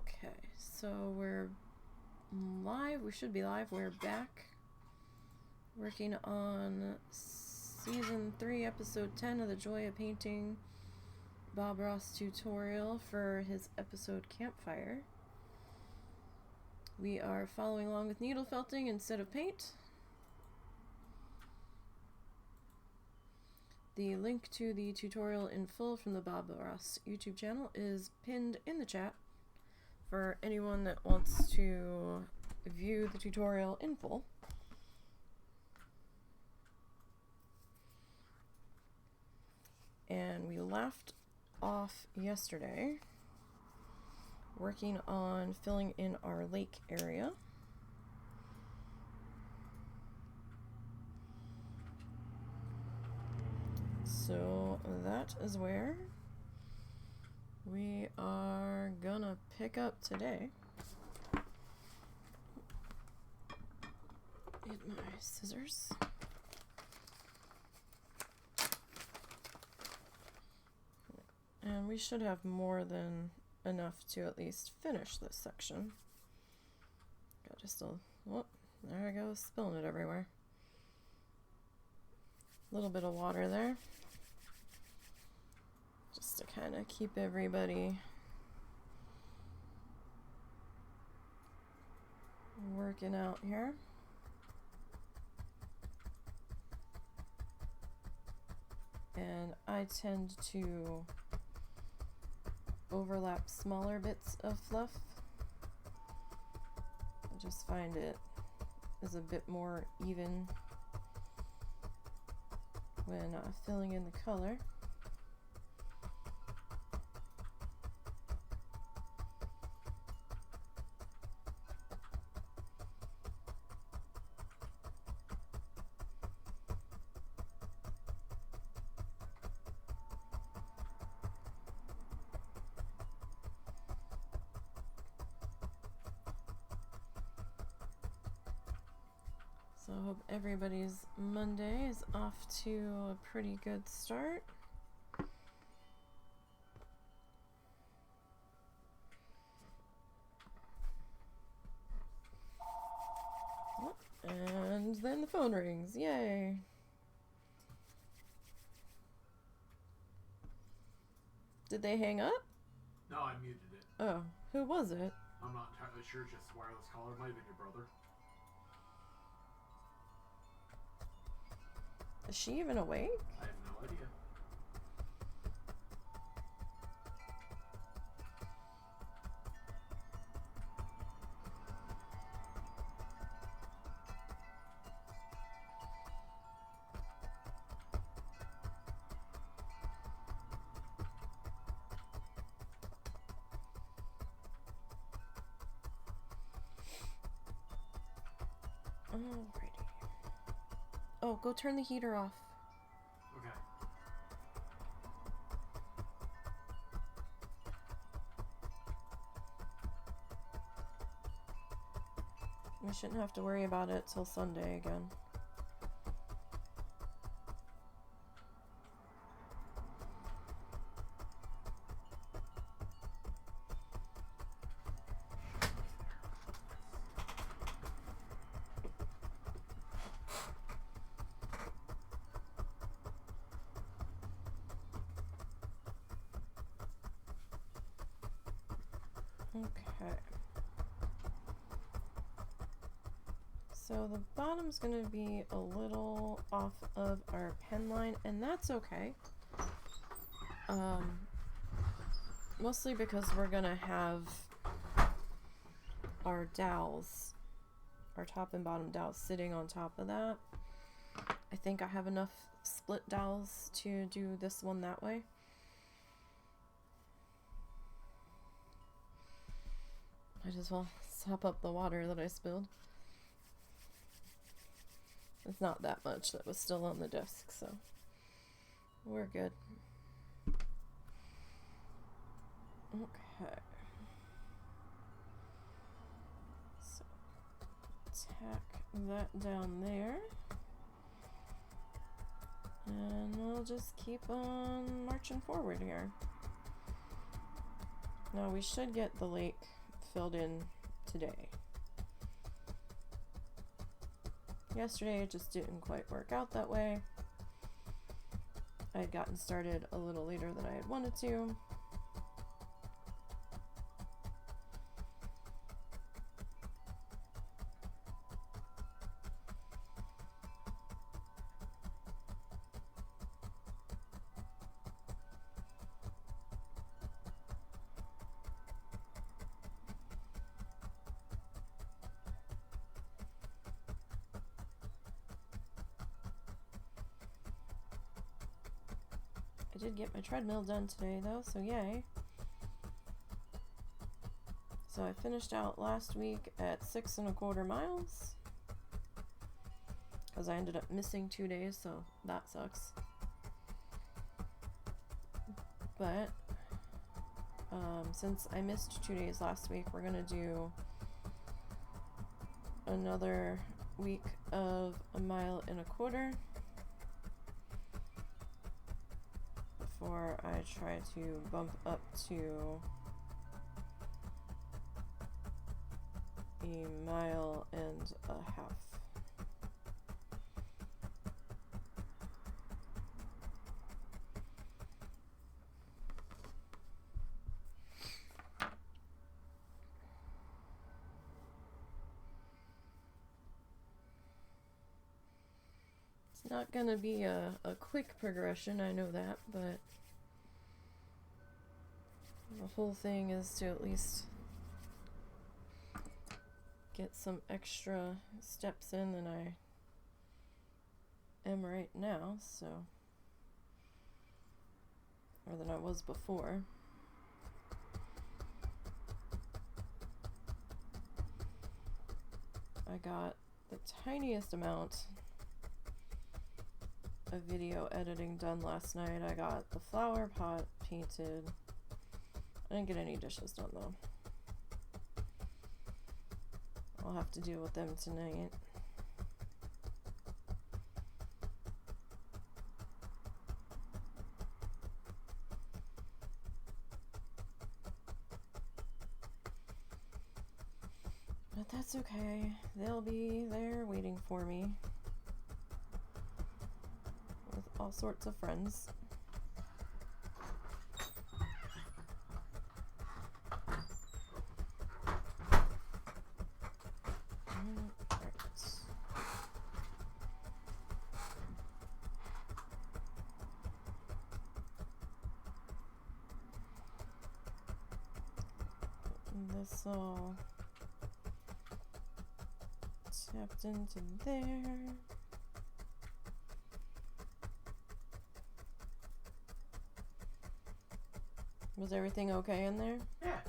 Okay, so we're live. We should be live. We're back working on Season 3, Episode 10 of the Joy of Painting Bob Ross tutorial for his episode Campfire. We are following along with needle felting instead of paint. The link to the tutorial in full from the Bob Ross YouTube channel is pinned in the chat for anyone that wants to view the tutorial in full. And we left off yesterday working on filling in our lake area. So that is where we are gonna pick up today. Get my scissors. And we should have more than enough to at least finish this section. Got just a, oh, there I go, spilling it everywhere. A little bit of water there. Just to kind of keep everybody working out here. And I tend to overlap smaller bits of fluff. I just find it is a bit more even when filling in the color. So I hope everybody's Monday is off to a pretty good start. And then the phone rings. Yay! Did they hang up? No, I muted it. Oh, who was it? I'm not entirely sure, just wireless caller. Might have been your brother. Is she even awake? I have no idea. Alrighty. Oh, go turn the heater off. Okay. We shouldn't have to worry about it till Sunday again. Okay. So the bottom's going to be a little off of our pen line, and that's okay. Mostly because we're going to have our dowels, our top and bottom dowels sitting on top of that. I think I have enough split dowels to do this one that way. I just will sop up the water that I spilled. It's not that much that was still on the disc, so we're good. Okay. So tack that down there. And we'll just keep on marching forward here. Now we should get the lake filled in today. Yesterday it just didn't quite work out that way. I had gotten started a little later than I had wanted to. I did get my treadmill done today though, so yay. So I finished out last week at 6.25 miles because I ended up missing 2 days, so that sucks. But since I missed 2 days last week, we're gonna do another week of 1.25 miles before I try to bump up to 1.5 miles. It's not gonna be a quick progression, I know that, but the whole thing is to at least get some extra steps in than I am right now, so, or than I was before. I got the tiniest amount of video editing done last night. I got the flower pot painted. I didn't get any dishes done though. I'll have to deal with them tonight. But that's okay. They'll be there waiting for me with all sorts of friends. This all tapped into there. Was everything okay in there? Yeah.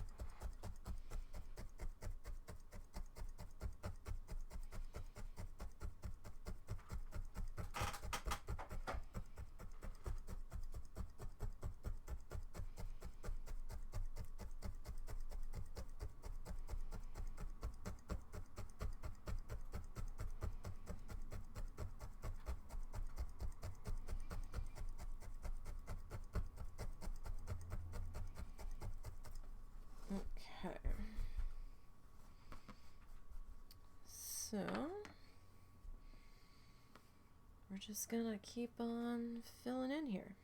Okay. So we're just gonna keep on filling in here.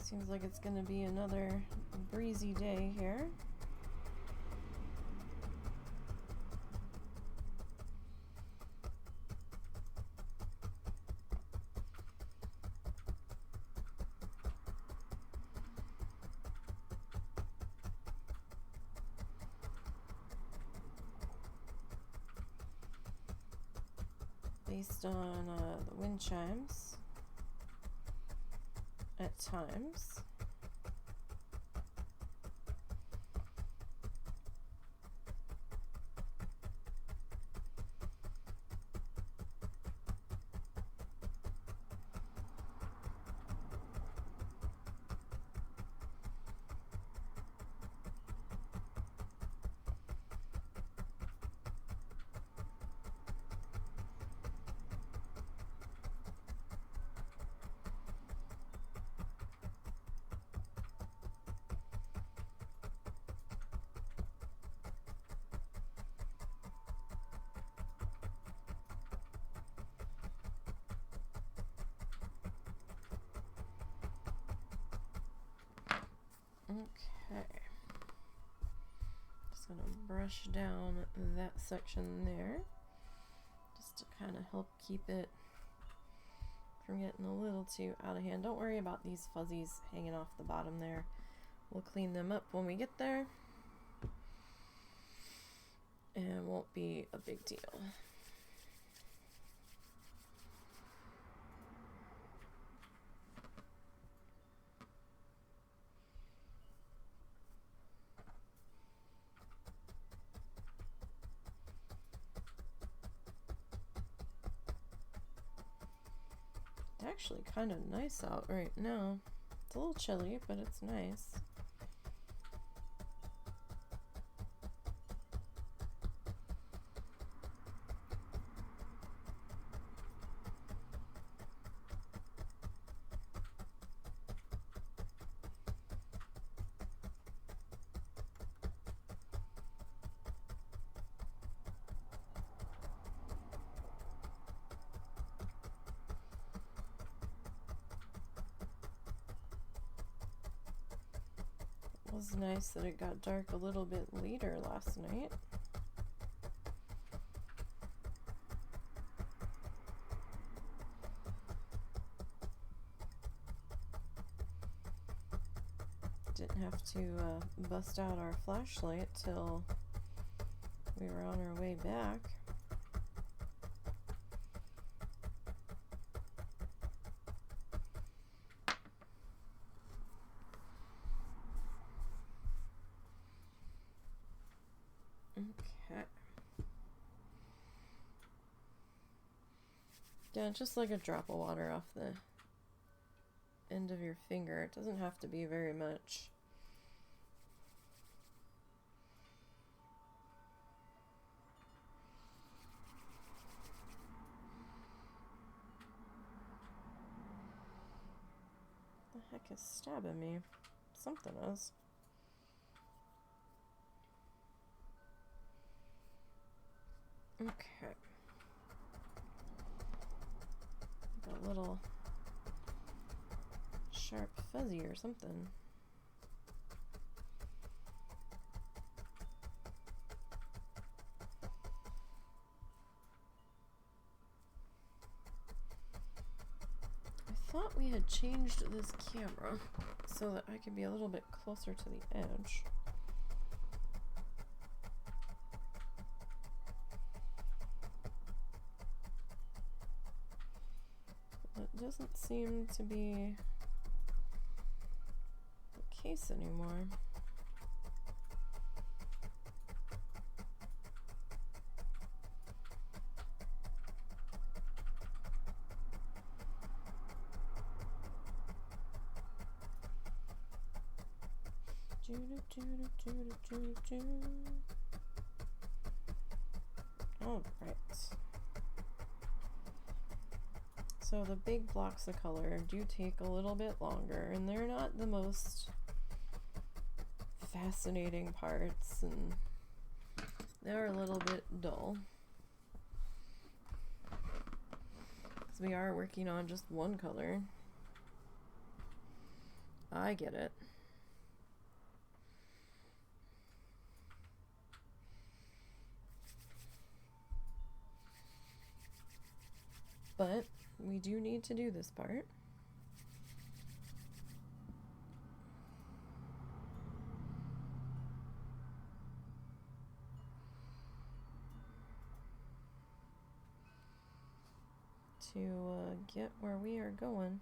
Seems like it's gonna be another breezy day here. Based on the wind chimes. At times. Okay. Just gonna brush down that section there, just to kind of help keep it from getting a little too out of hand. Don't worry about these fuzzies hanging off the bottom there. We'll clean them up when we get there, and won't be a big deal. Actually kind of nice out right now. It's a little chilly, but it's nice. It was nice that it got dark a little bit later last night. Didn't have to bust out our flashlight till we were on our way back. Okay. Yeah, just like a drop of water off the end of your finger. It doesn't have to be very much. The heck is stabbing me? Something is. Okay. Got a little sharp fuzzy or something. I thought we had changed this camera so that I could be a little bit closer to the edge. It doesn't seem to be the case anymore. All right. So the big blocks of color do take a little bit longer, and they're not the most fascinating parts, and they're a little bit dull. Because we are working on just one color. I get it. But we do need to do this part. To get where we are going.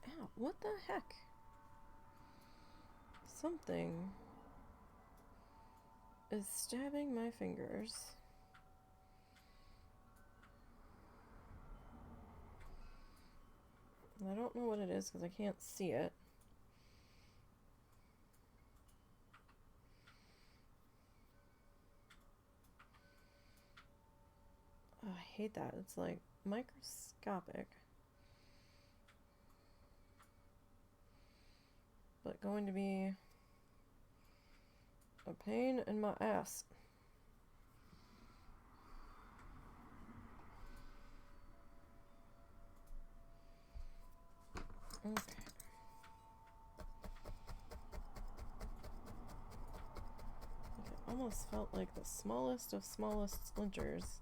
Ow, what the heck? Something is stabbing my fingers. And I don't know what it is because I can't see it. Oh, I hate that. It's like microscopic. But going to be a pain in my ass. Okay. It almost felt like the smallest of smallest splinters.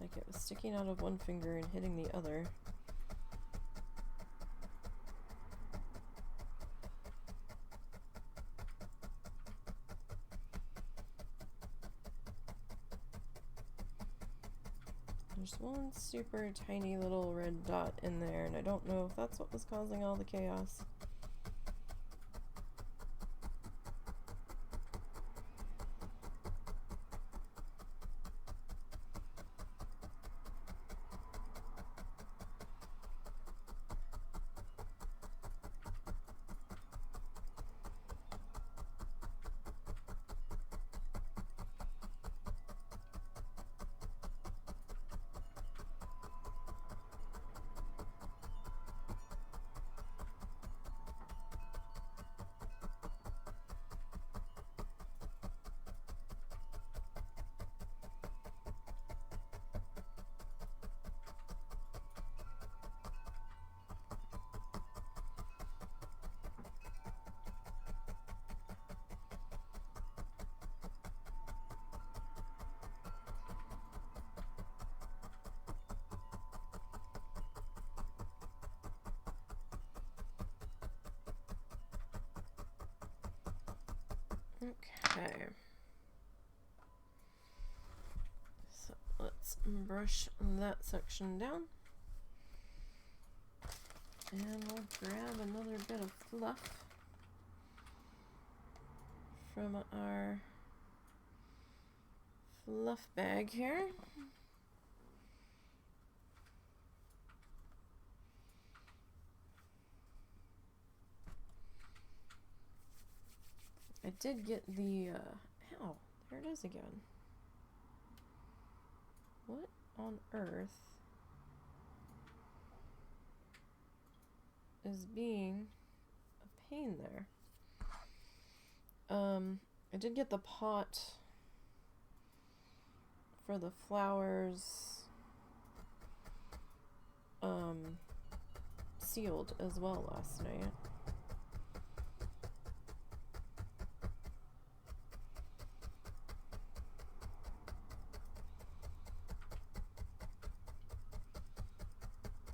Like it was sticking out of one finger and hitting the other. There's one super tiny little red dot in there, and I don't know if that's what was causing all the chaos. Okay. So let's brush that section down. And we'll grab another bit of fluff from our fluff bag here. I did get the, ow, there it is again. What on earth is being a pain there? I did get the pot for the flowers, sealed as well last night.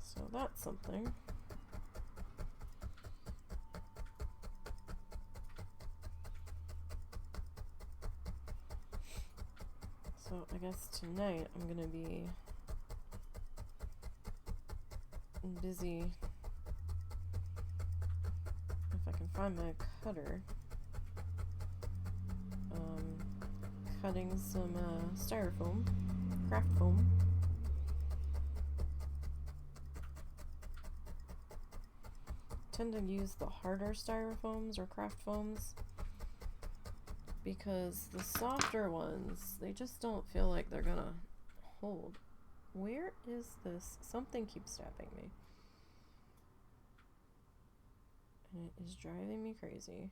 So that's something. So I guess tonight I'm gonna be busy, if I can find my cutter, cutting some styrofoam, craft foam. Tend to use the harder styrofoams or craft foams because the softer ones, they just don't feel like they're gonna hold. Where is this? Something keeps stabbing me. And it is driving me crazy.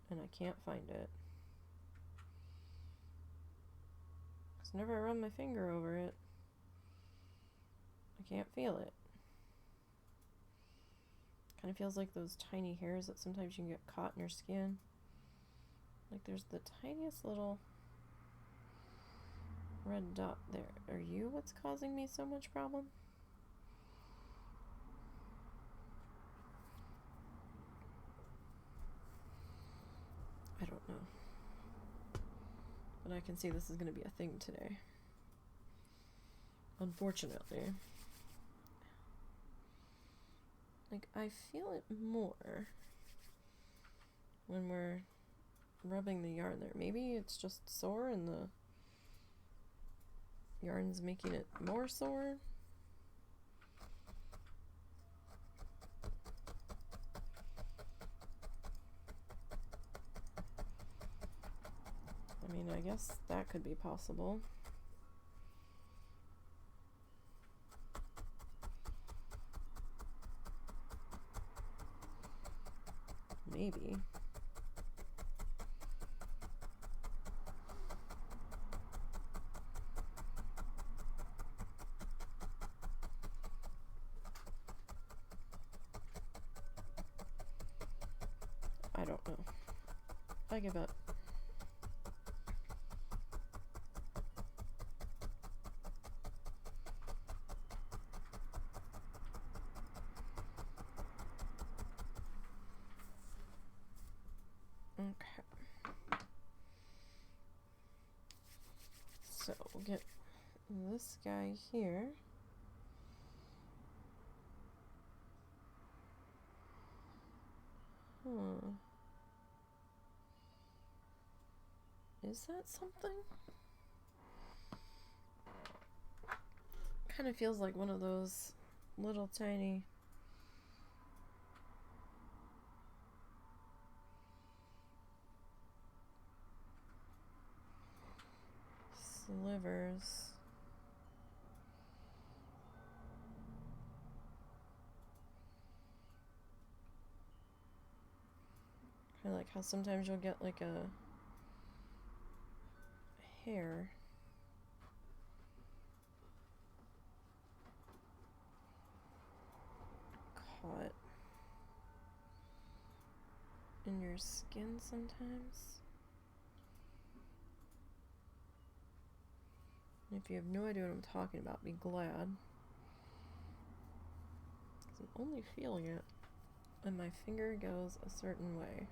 And I can't find it. Because whenever I run my finger over it, I can't feel it. Kind of feels like those tiny hairs that sometimes you can get caught in your skin. Like there's the tiniest little red dot there. Are you what's causing me so much problem? I don't know. But I can see this is going to be a thing today. Unfortunately. Like, I feel it more when we're rubbing the yarn there. Maybe it's just sore and the yarn's making it more sore. I mean, I guess that could be possible. maybe. I don't know. I give up. Okay. So we'll get this guy here. Is that something? Kind of feels like one of those little tiny slivers. Kind of like how sometimes you'll get like a hair. Caught in your skin sometimes. If you have no idea what I'm talking about, be glad. 'Cause I'm only feeling it, and my finger goes a certain way.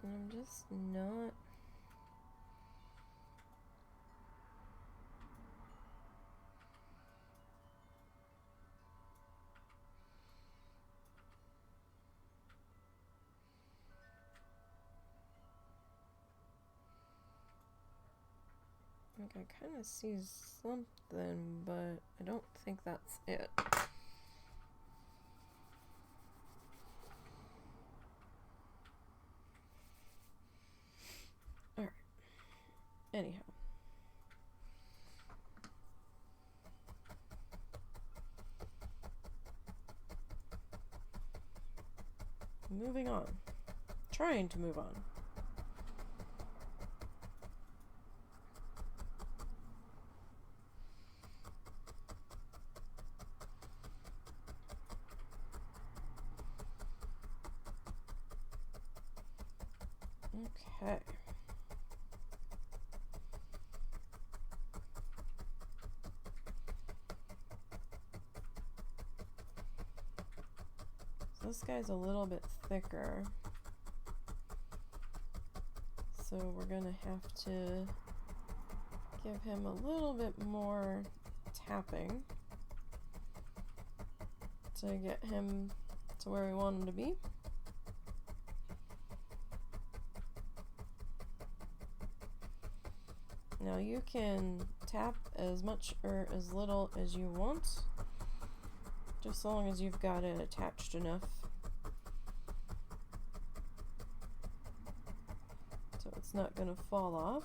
And I'm just not. Like, I kind of see something, but I don't think that's it. Alright. Anyhow. Moving on. Trying to move on. Okay. So this guy's a little bit thicker. So we're gonna have to give him a little bit more tapping to get him to where we want him to be. Now you can tap as much or as little as you want, just as long as you've got it attached enough so it's not going to fall off.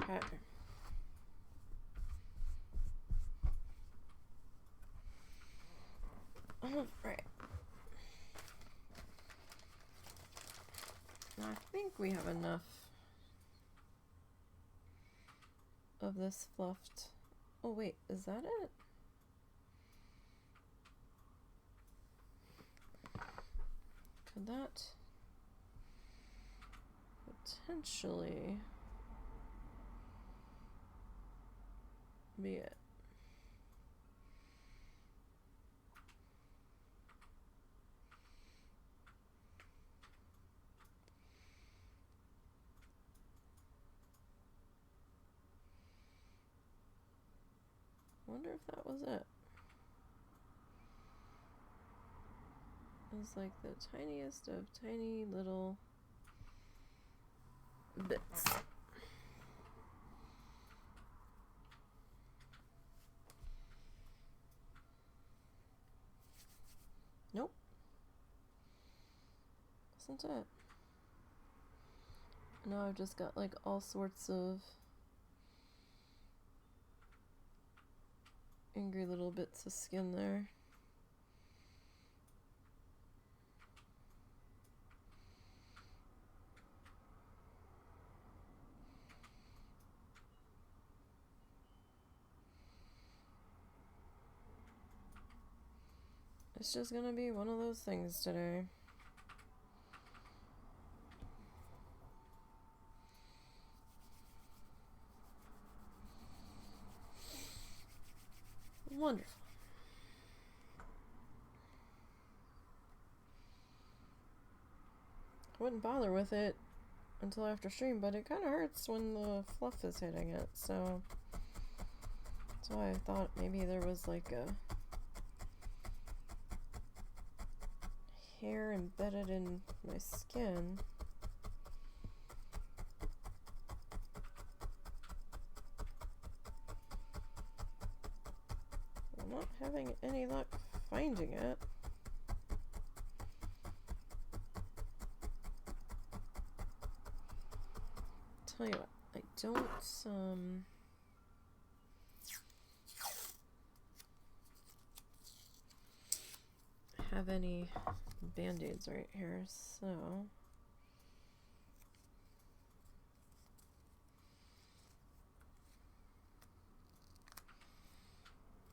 Okay. All right. I think we have enough of this fluffed. Oh wait, is that it? Could that potentially be it? wonder if that was it. It was like the tiniest of tiny little bits. Nope. Wasn't it? Now I've just got like all sorts of angry little bits of skin there. It's just gonna be one of those things today. Wonderful. I wouldn't bother with it until after stream, but it kind of hurts when the fluff is hitting it, so that's why I thought maybe there was like a hair embedded in my skin. I'm not having any luck finding it. Tell you what, I don't have any band-aids right here, so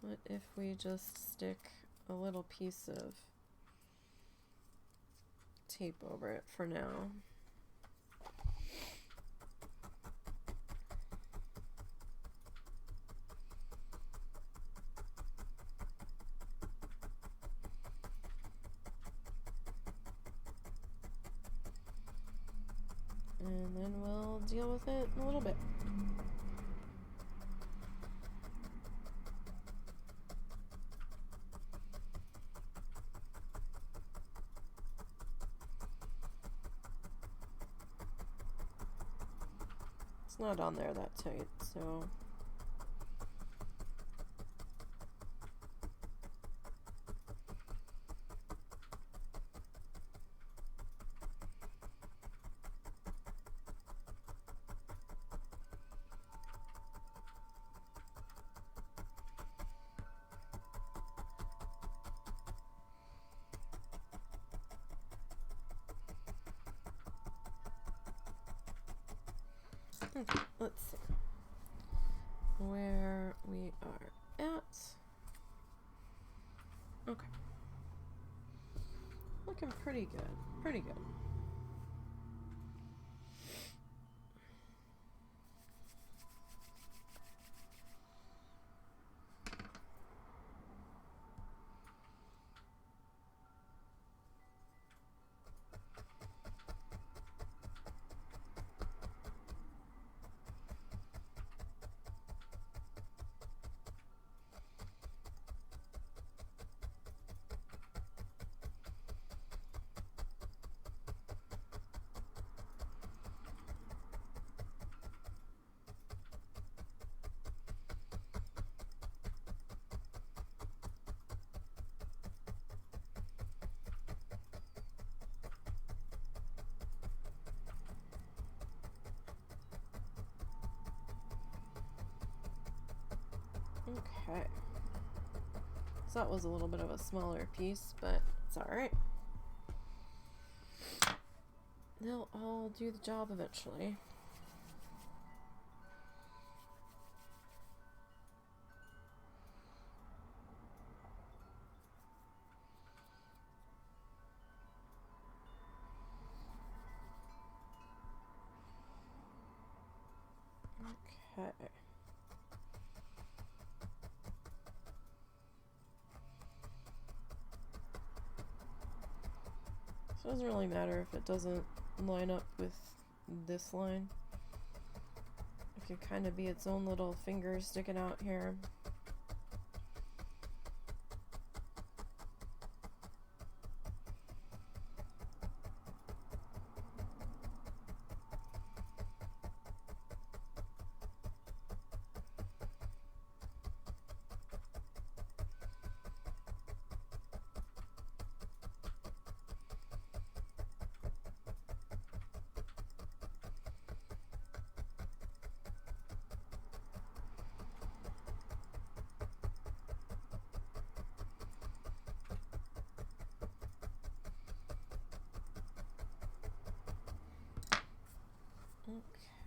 what if we just stick a little piece of tape over it for now? And then we'll deal with it in a little bit. It's not on there that tight, so okay, let's see where we are at. Okay. Looking pretty good. Pretty good. Okay. So that was a little bit of a smaller piece, but it's alright. They'll all do the job eventually. Okay. So it doesn't really matter if it doesn't line up with this line. It could kind of be its own little finger sticking out here.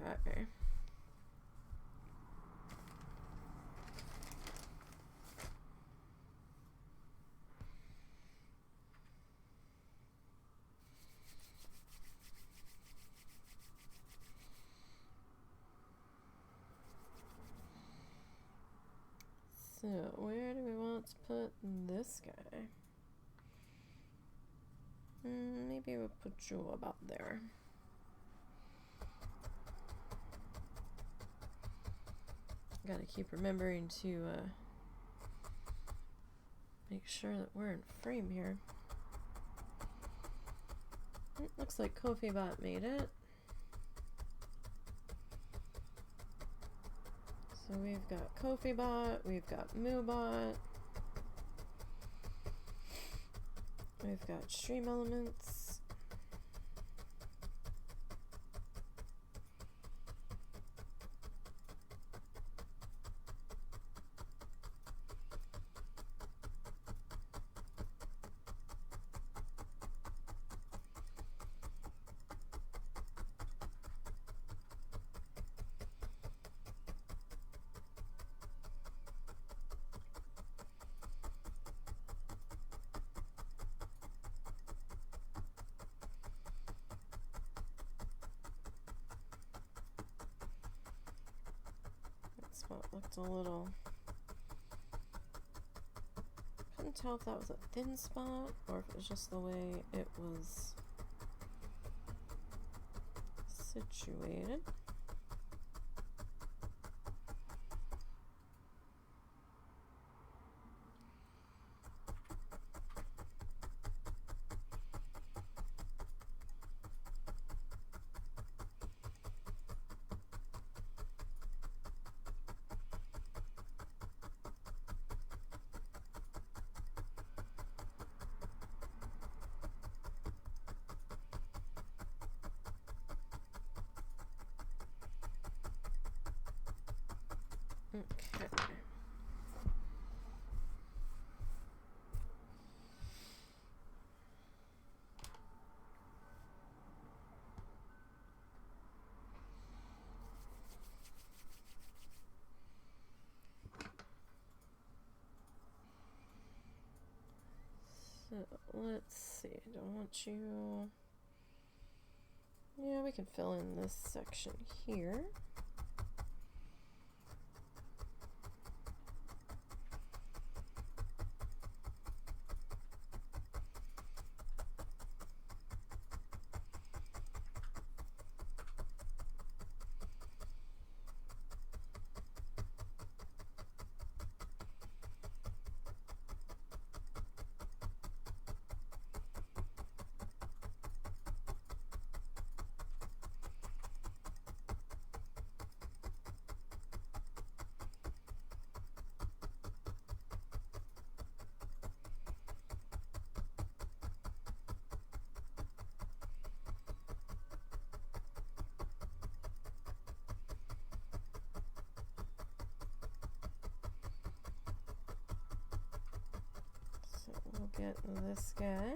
Okay. So, where do we want to put this guy? Maybe we'll put you about there. Gotta keep remembering to make sure that we're in frame here. Looks like KofiBot made it. So we've got KofiBot, we've got MooBot, we've got Stream Elements. Spot looked a little, couldn't tell if that was a thin spot or if it was just the way it was situated. Okay. So let's see. Don't want you. Yeah, we can fill in this section here. We'll get this guy.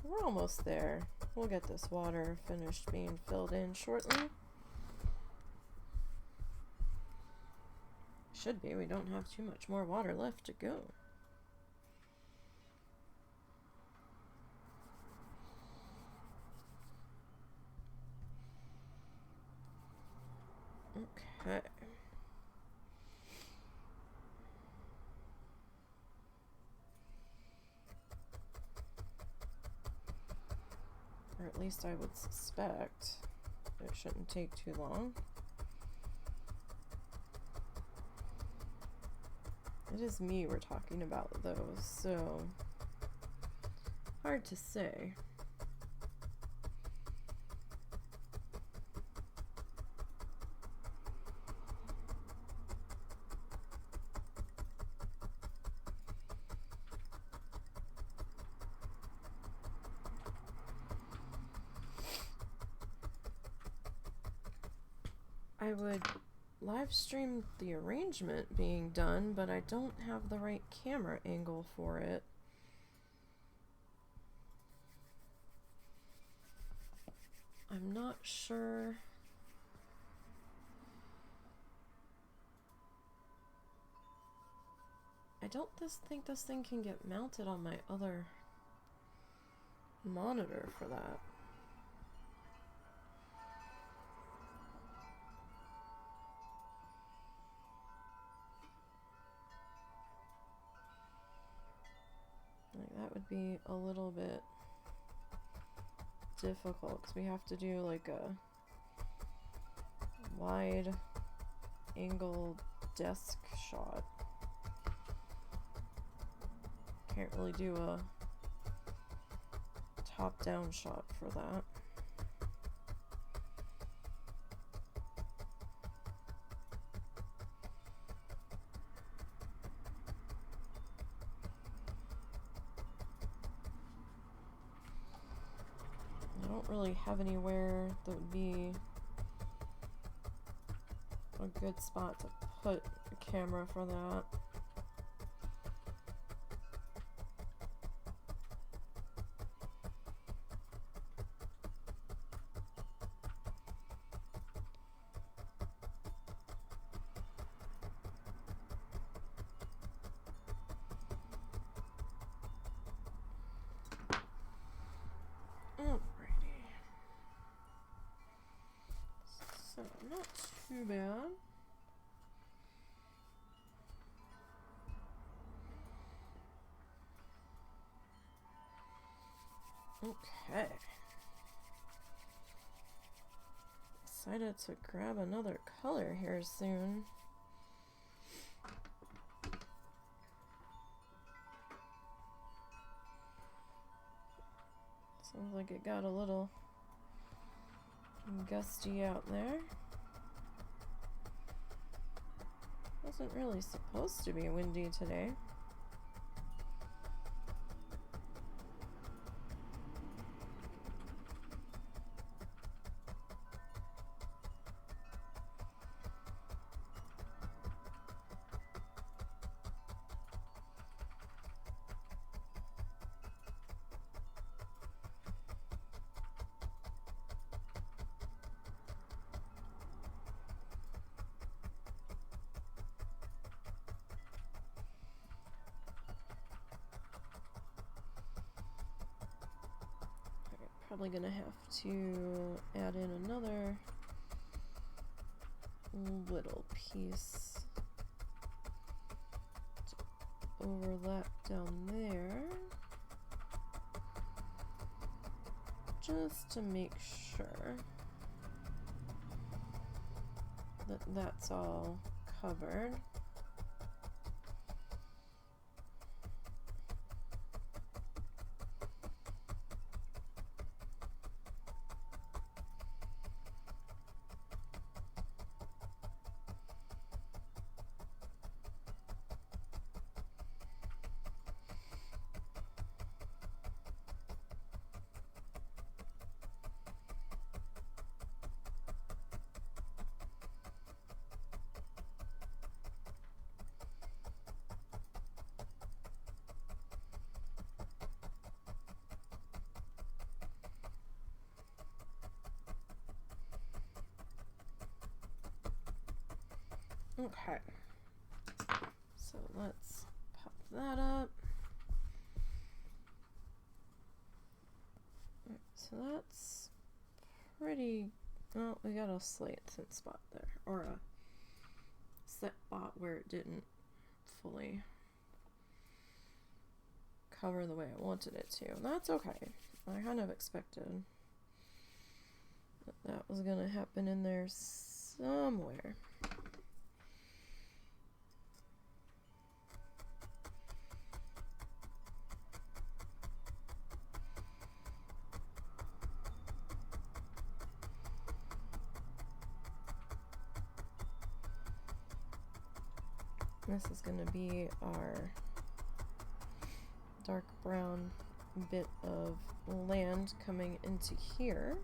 We're almost there. We'll get this water finished being filled in shortly. Should be. We don't have too much more water left to go. Okay. Or at least I would suspect it shouldn't take too long. It is me we're talking about though, so hard to say. I would live stream the arrangement being done, but I don't have the right camera angle for it. I'm not sure. I don't think this thing can get mounted on my other monitor for that. Like, that would be a little bit difficult because we have to do like a wide angle desk shot. Can't really do a top-down shot for that. I don't really have anywhere that would be a good spot to put a camera for that. So, not too bad. Okay. Excited to grab another color here soon. Sounds like it got a little gusty out there. Wasn't really supposed to be windy today. Probably gonna have to add in another little piece to overlap down there, just to make sure that that's all covered. Okay, so let's pop that up. So that's pretty, well, we got a slight thin spot there, or a set spot where it didn't fully cover the way I wanted it to. That's okay. I kind of expected that was gonna happen in there somewhere. This is going to be our dark brown bit of land coming into here.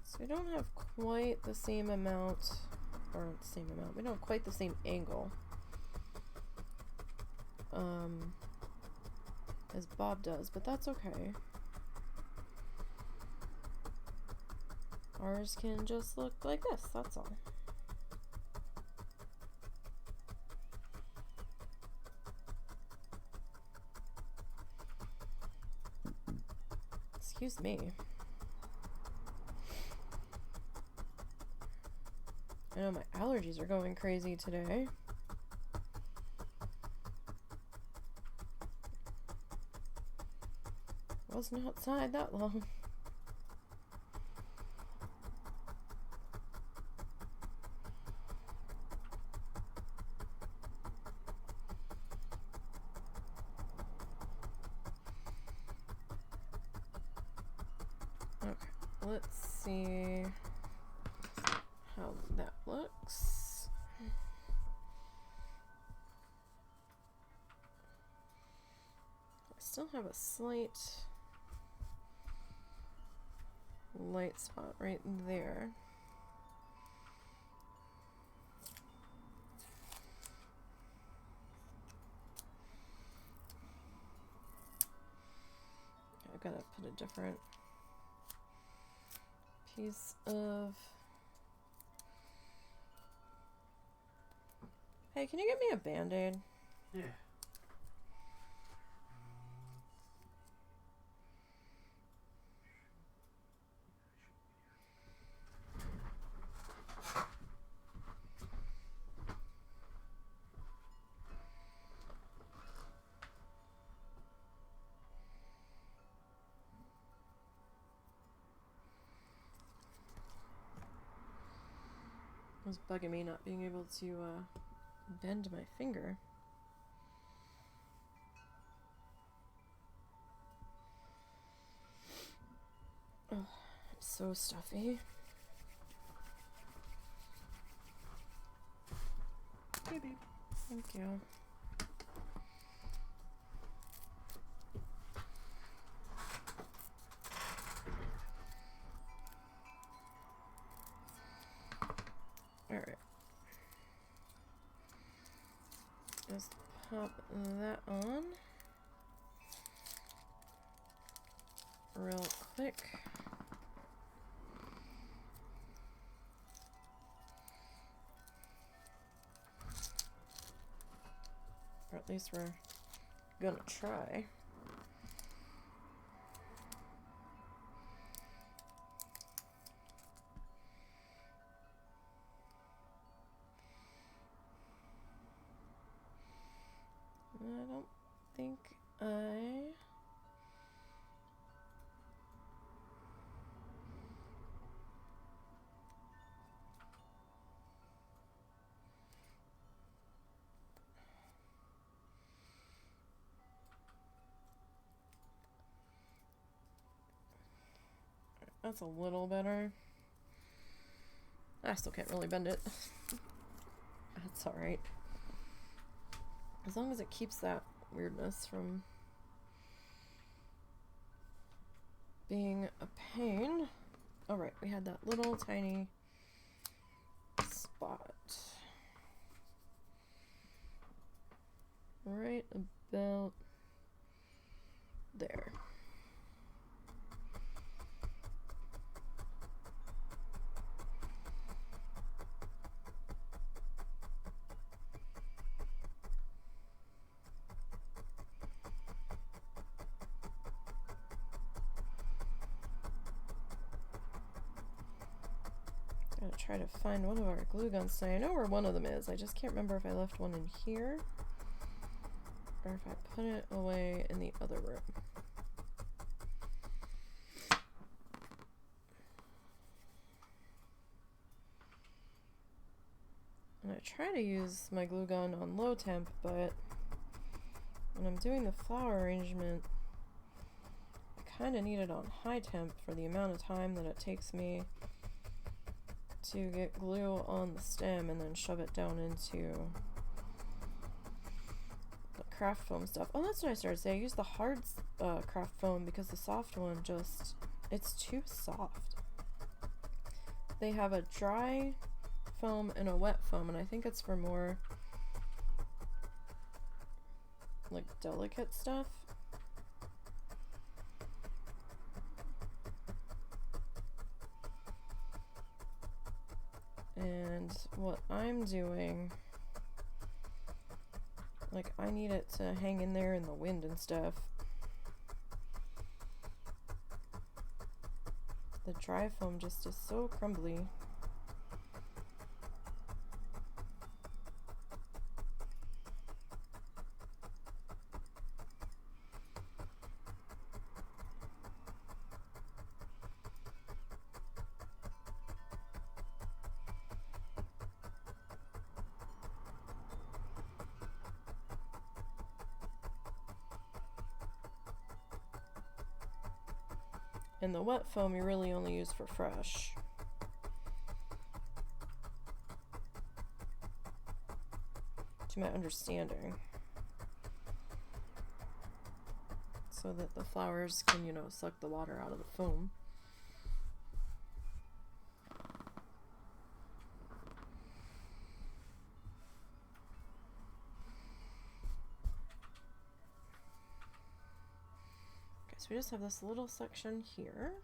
So we don't have quite the same amount the same amount. We don't have quite the same angle as Bob does, but that's okay. Ours can just look like this, that's all. Excuse me. I know my allergies are going crazy today. Wasn't outside that long. Okay, let's see how that looks. I still have a slight light spot right there. I've got to put a different piece of... Hey, can you get me a Band-Aid? Yeah. It was bugging me not being able to bend my finger. Oh, it's so stuffy. Hey, babe. Thank you. Alright. Just pop that on real quick. Or at least we're gonna try. I don't think that's a little better. I still can't really bend it. That's alright. As long as it keeps that weirdness from being a pain. Alright, we had that little tiny spot. Right about there. Gotta try to find one of our glue guns today. I know where one of them is. I just can't remember if I left one in here or if I put it away in the other room. And I try to use my glue gun on low temp, but when I'm doing the flower arrangement, I kind of need it on high temp for the amount of time that it takes me to get glue on the stem and then shove it down into the craft foam stuff. Oh, that's what I started to say. I use the hard craft foam because the soft one just, it's too soft. They have a dry foam and a wet foam, and I think it's for more like delicate stuff. And what I'm doing, like, I need it to hang in there in the wind and stuff. The dry foam just is so crumbly. And the wet foam you really only use for fresh. To my understanding. So that the flowers can, you know, suck the water out of the foam. So we just have this little section here.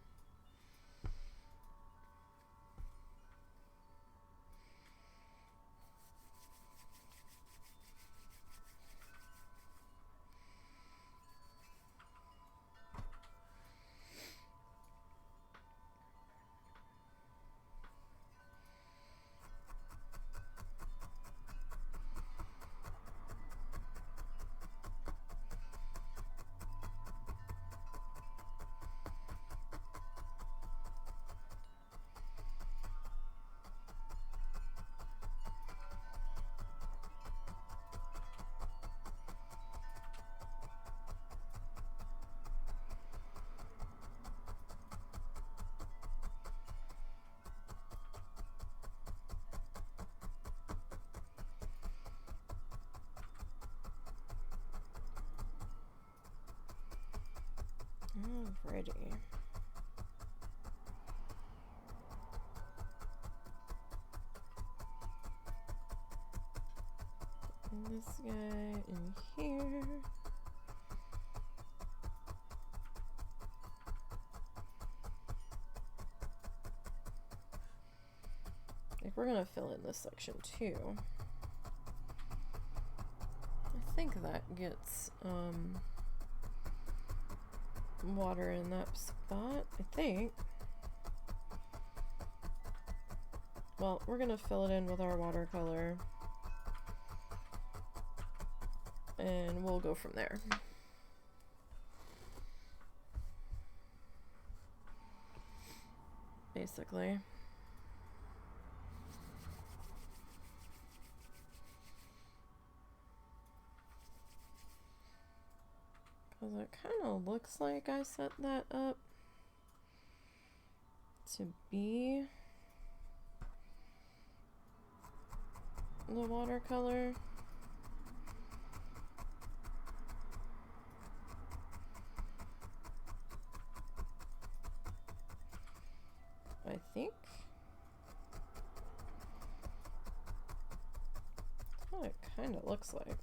Alrighty. And this guy in here. Like, we're gonna fill in this section too. I think that gets water in that spot, I think. Well, we're gonna fill it in with our watercolor and we'll go from there. Basically. Because it kind of looks like I set that up to be the watercolor. I think. That's what it kind of looks like.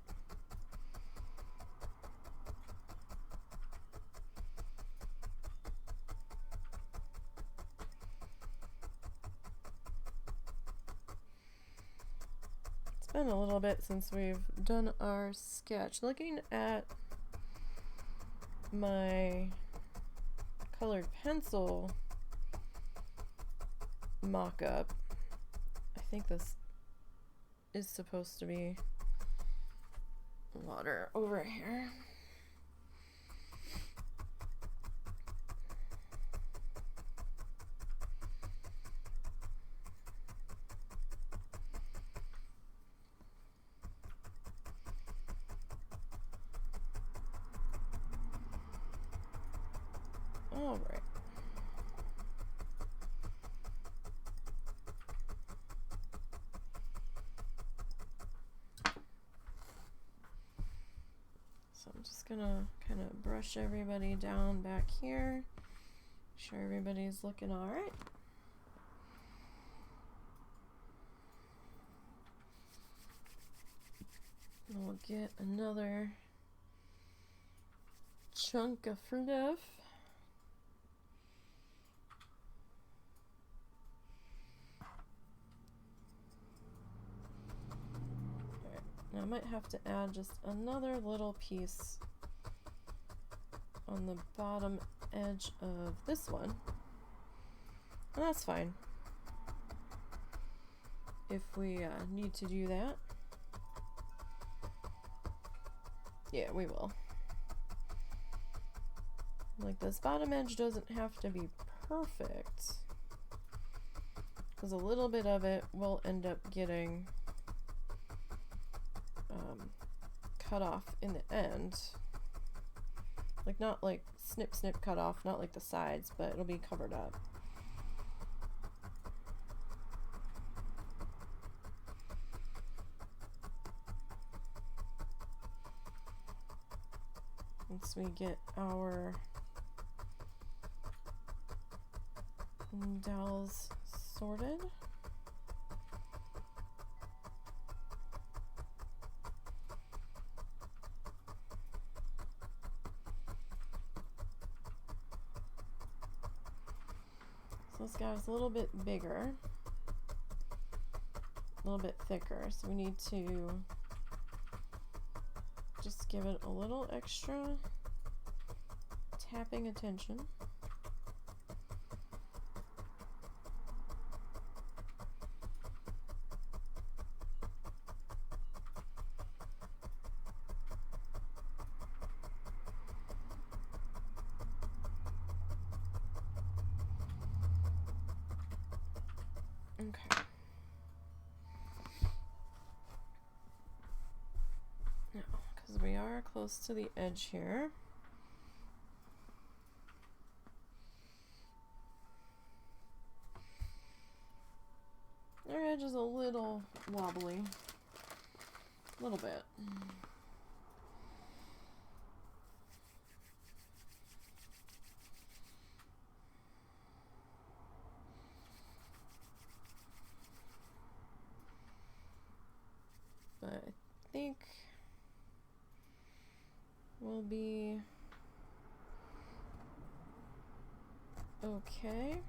It's been a little bit since we've done our sketch. Looking at my colored pencil mock-up, I think this is supposed to be water over here. All right. So I'm just gonna kind of brush everybody down back here. Make sure everybody's looking all right. We'll get another chunk of fluff. Alright, now I might have to add just another little piece on the bottom edge of this one. And that's fine if we need to do that. Yeah, we will. Like, this bottom edge doesn't have to be perfect, because a little bit of it will end up getting cut off in the end. Like, not like snip snip cut off, not like the sides, but it'll be covered up. Once we get our dowels sorted. So this guy's a little bit bigger, a little bit thicker, so we need to just give it a little extra tapping attention. Okay. Now, because we are close to the edge here, our edge is a little wobbly, a little bit. But I think we'll be okay.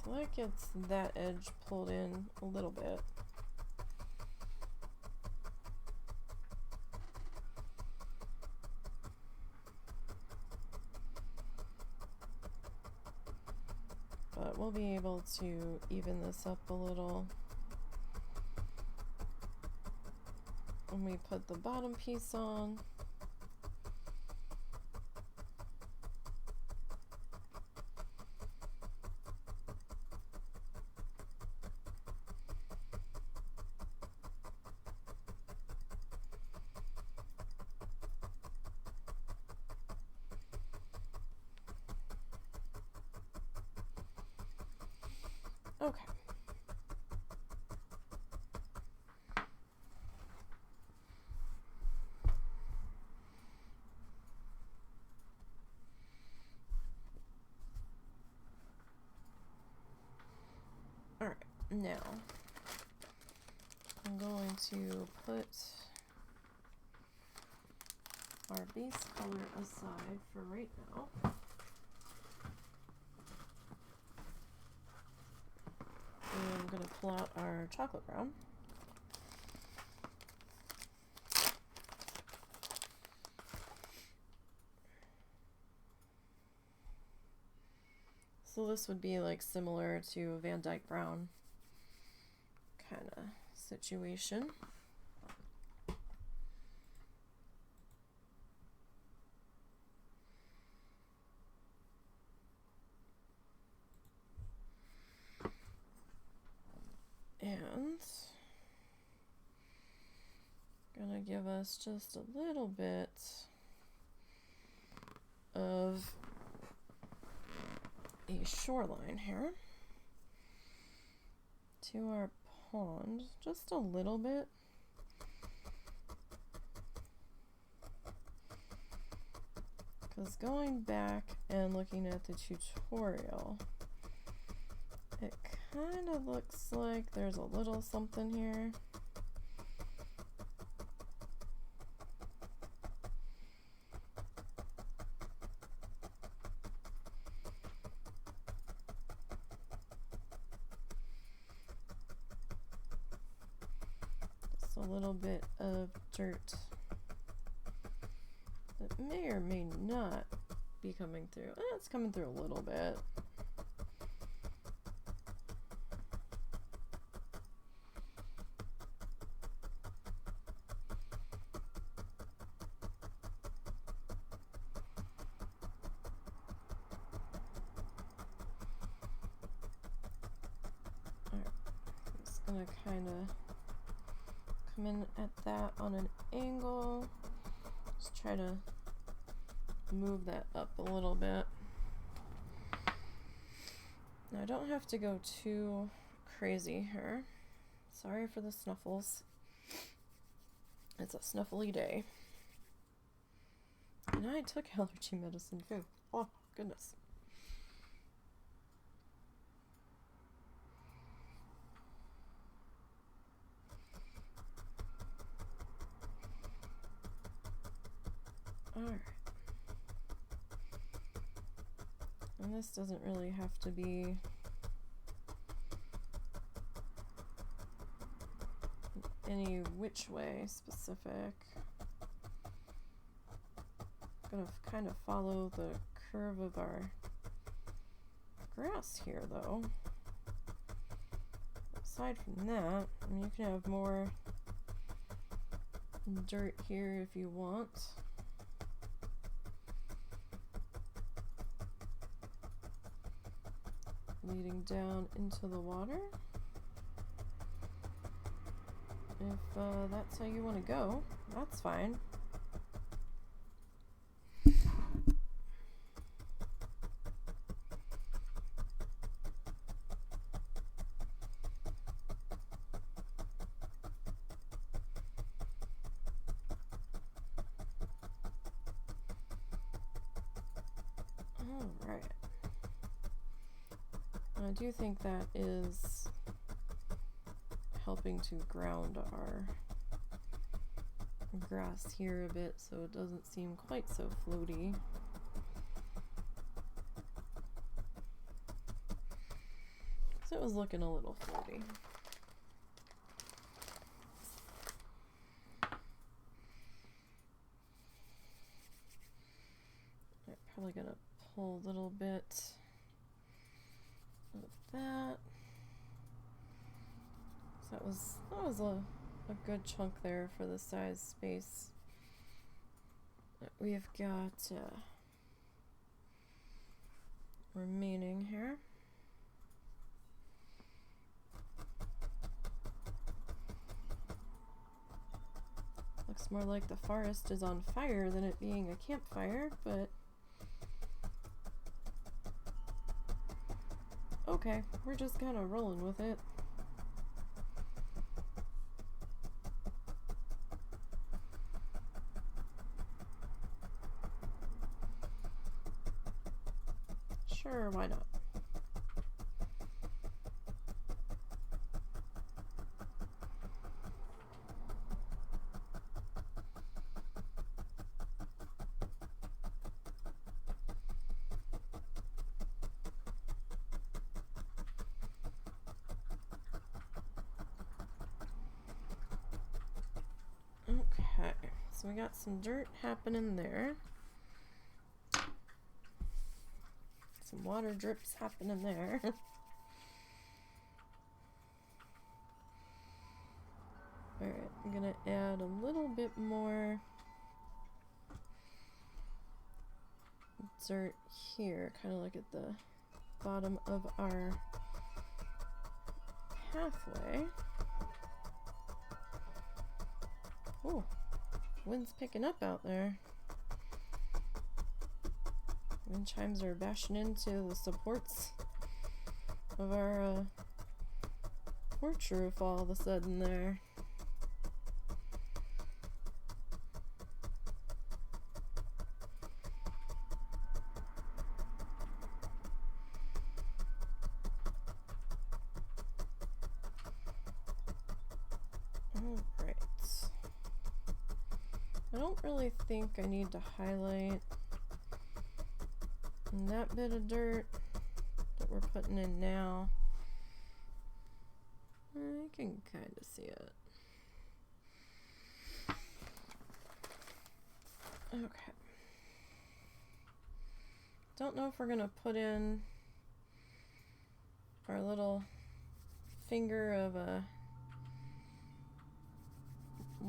So that gets that edge pulled in a little bit. But we'll be able to even this up a little when we put the bottom piece on. Okay. All right, now I'm going to put our base color aside for right now. And I'm going to pull out our chocolate brown. So this would be like similar to a Van Dyke brown kind of situation. And gonna give us just a little bit of a shoreline here to our pond, just a little bit. Because going back and looking at the tutorial, it kind of looks like there's a little something here. Just a little bit of dirt that may or may not be coming through. It's coming through a little bit. Alright, I'm just gonna kind of come in at that on an angle. Just try to move that up a little bit. Now I don't have to go too crazy here. Sorry for the snuffles. It's a snuffly day. And I took allergy medicine too. Oh, goodness. Alright. And this doesn't really have to be any which way specific. I'm gonna kind of follow the curve of our grass here though. Aside from that, I mean, you can have more dirt here if you want. Leading down into the water. If that's how you want to go, that's fine. All right. I do think that is helping to ground our grass here a bit so it doesn't seem quite so floaty. So it was looking a little floaty. I'm probably gonna pull a little bit of that. So that was a good chunk there for the size space that we've got remaining here. Looks more like the forest is on fire than it being a campfire, but okay, we're just kind of rolling with it. Sure, why not? Okay, so we got some dirt happening there. Some water drips happening there. Alright, I'm gonna add a little bit more dirt here, kind of like at the bottom of our pathway. Oh, Wind's picking up out there. Wind chimes are bashing into the supports of our porch roof all of a sudden there. Alright. I don't really think I need to highlight that bit of dirt that we're putting in now. I can kind of see it. Okay. Don't know if we're gonna put in our little finger of a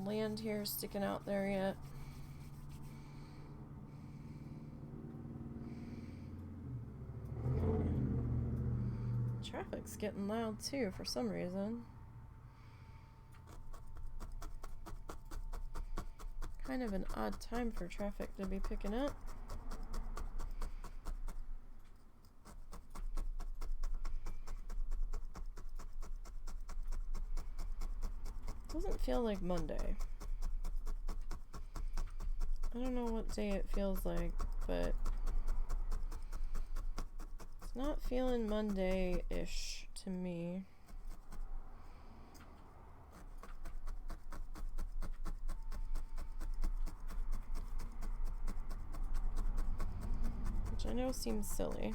land here sticking out there yet. Traffic's getting loud too for some reason. Kind of an odd time for traffic to be picking up. Doesn't feel like Monday. I don't know what day it feels like, but it's not feeling Monday-ish to me. Which I know seems silly.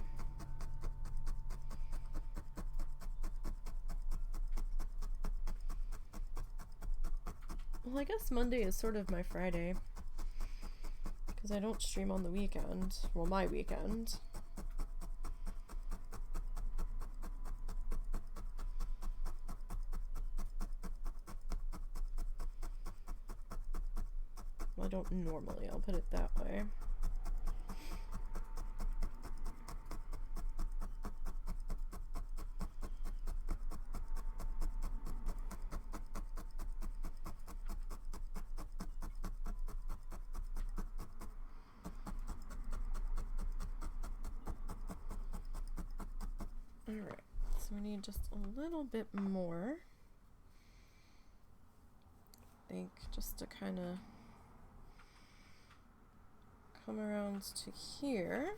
Well, I guess Monday is sort of my Friday, because I don't stream on the weekend. Well, my weekend. Well, I don't normally, I'll put it that way. Alright, so we need just a little bit more, I think, just to kind of come around to here.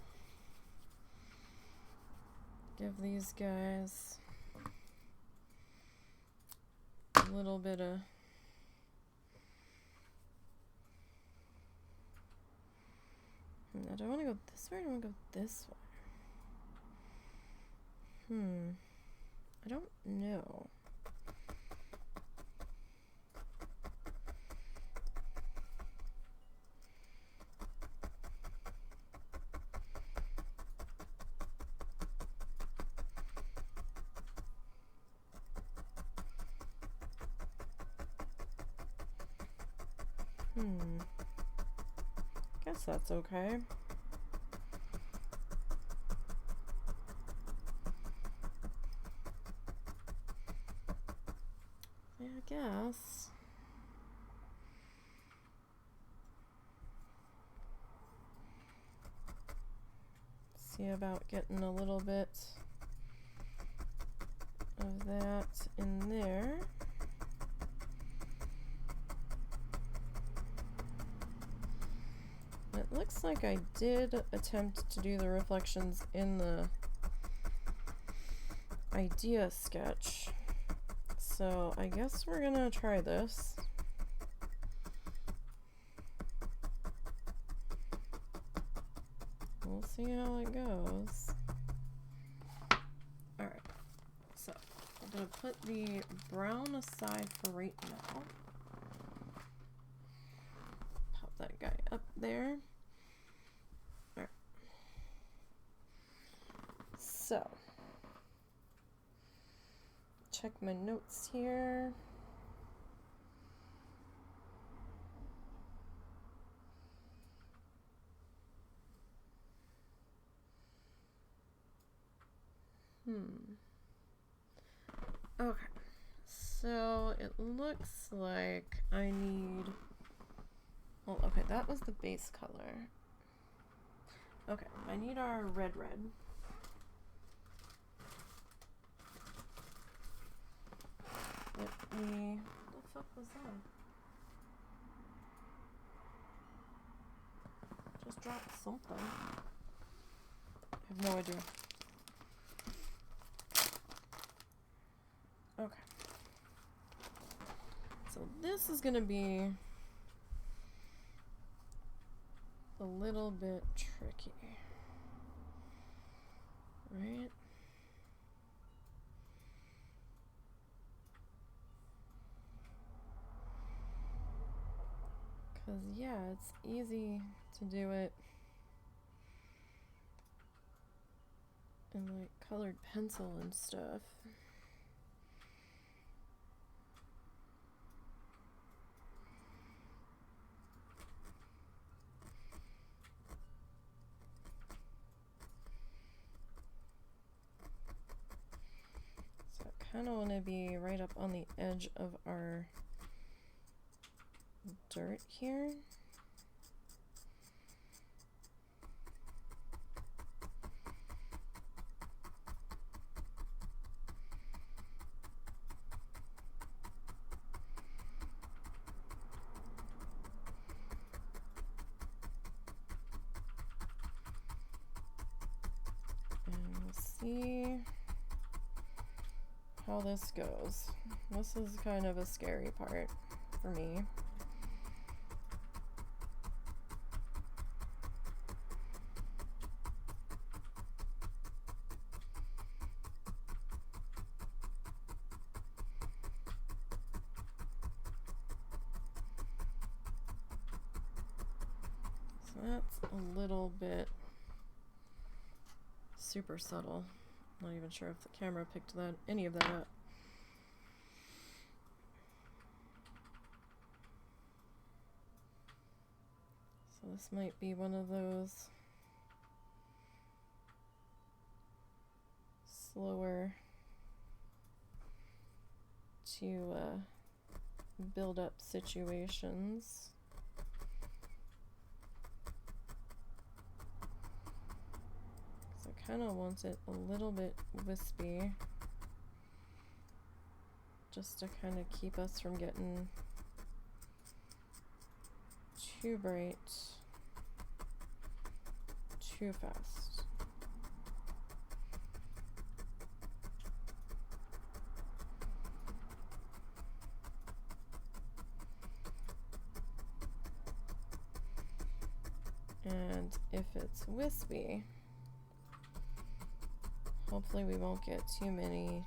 Give these guys a little bit of do I want to go this way or do I want to go this way? I don't know. Guess that's okay. Yeah, I guess. See about getting a little bit of that in there. It looks like I did attempt to do the reflections in the idea sketch. So I guess we're gonna try this. We'll see how it goes. Alright, so I'm gonna put the brown aside for right now. Pop that guy up there. Alright. So, check my notes here. Okay, so it looks like I need Well, okay, that was the base color. Okay, I need our red. What the fuck was that? Just dropped something. I have no idea. Okay. So this is gonna be a little bit tricky, right? Because, yeah, it's easy to do it in, like, colored pencil and stuff. So I kind of want to be right up on the edge of our dirt here. And we'll see how this goes. This is kind of a scary part for me. That's a little bit super subtle. Not even sure if the camera picked any of that up. So this might be one of those slower to build up situations. Kind of want it a little bit wispy, just to kind of keep us from getting too bright too fast. And if it's wispy, hopefully we won't get too many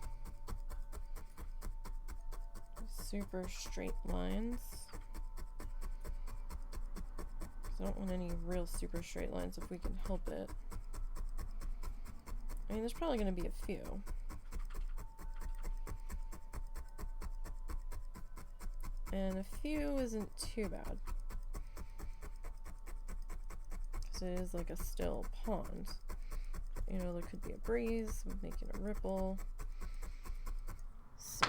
super straight lines. I don't want any real super straight lines if we can help it. I mean, there's probably going to be a few. And a few isn't too bad, because it is like a still pond. You know, there could be a breeze making a ripple. So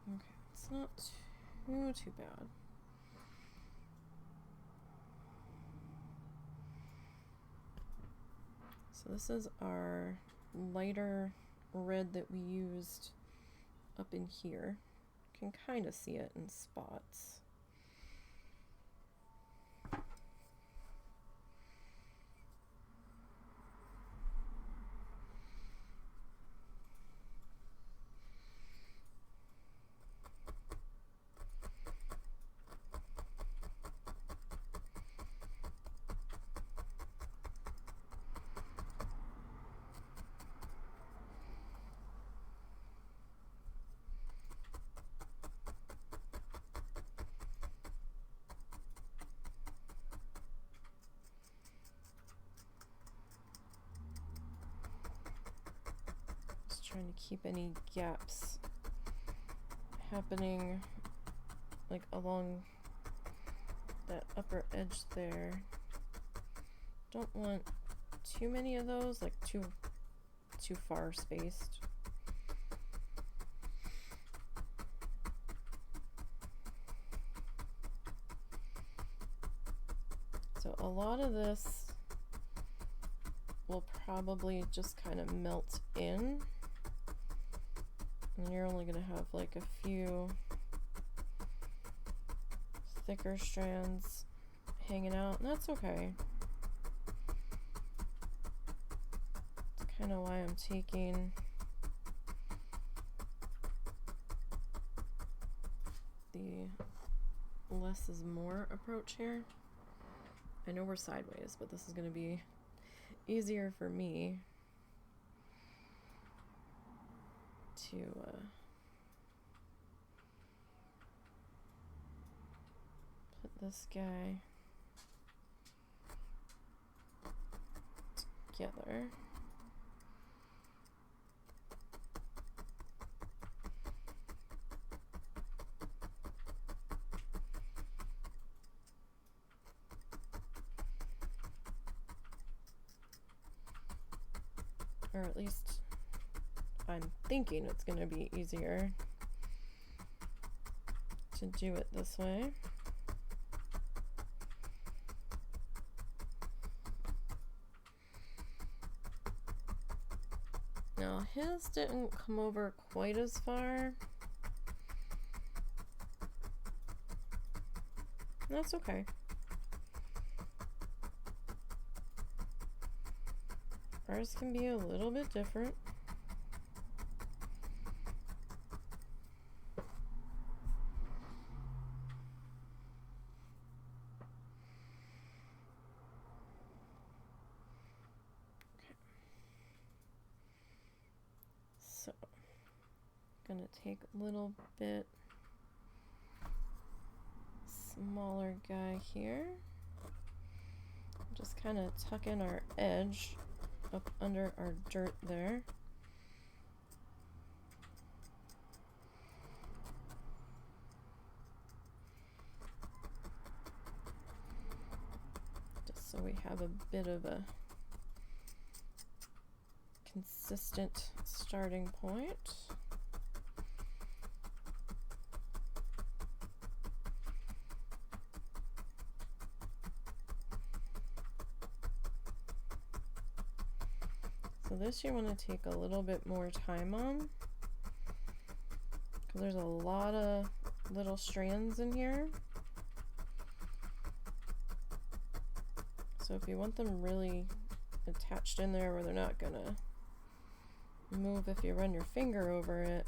okay, it's not too bad. So this is our lighter red that we used up in here. Can kind of see it in spots. Trying to keep any gaps happening like along that upper edge there. Don't want too many of those, like too far spaced. So a lot of this will probably just kind of melt in, and you're only going to have like a few thicker strands hanging out, and that's okay. It's kind of why I'm taking the less is more approach here. I know we're sideways, but this is going to be easier for me to put this guy together. Or at least I'm thinking it's going to be easier to do it this way. Now his didn't come over quite as far. That's okay. Ours can be a little bit different. Okay. So, I'm gonna take a little bit smaller guy here. Just kind of tuck in our edge up under our dirt there. Just so we have a bit of a consistent starting point. So this you want to take a little bit more time on, because there's a lot of little strands in here. So if you want them really attached in there where they're not gonna move if you run your finger over it,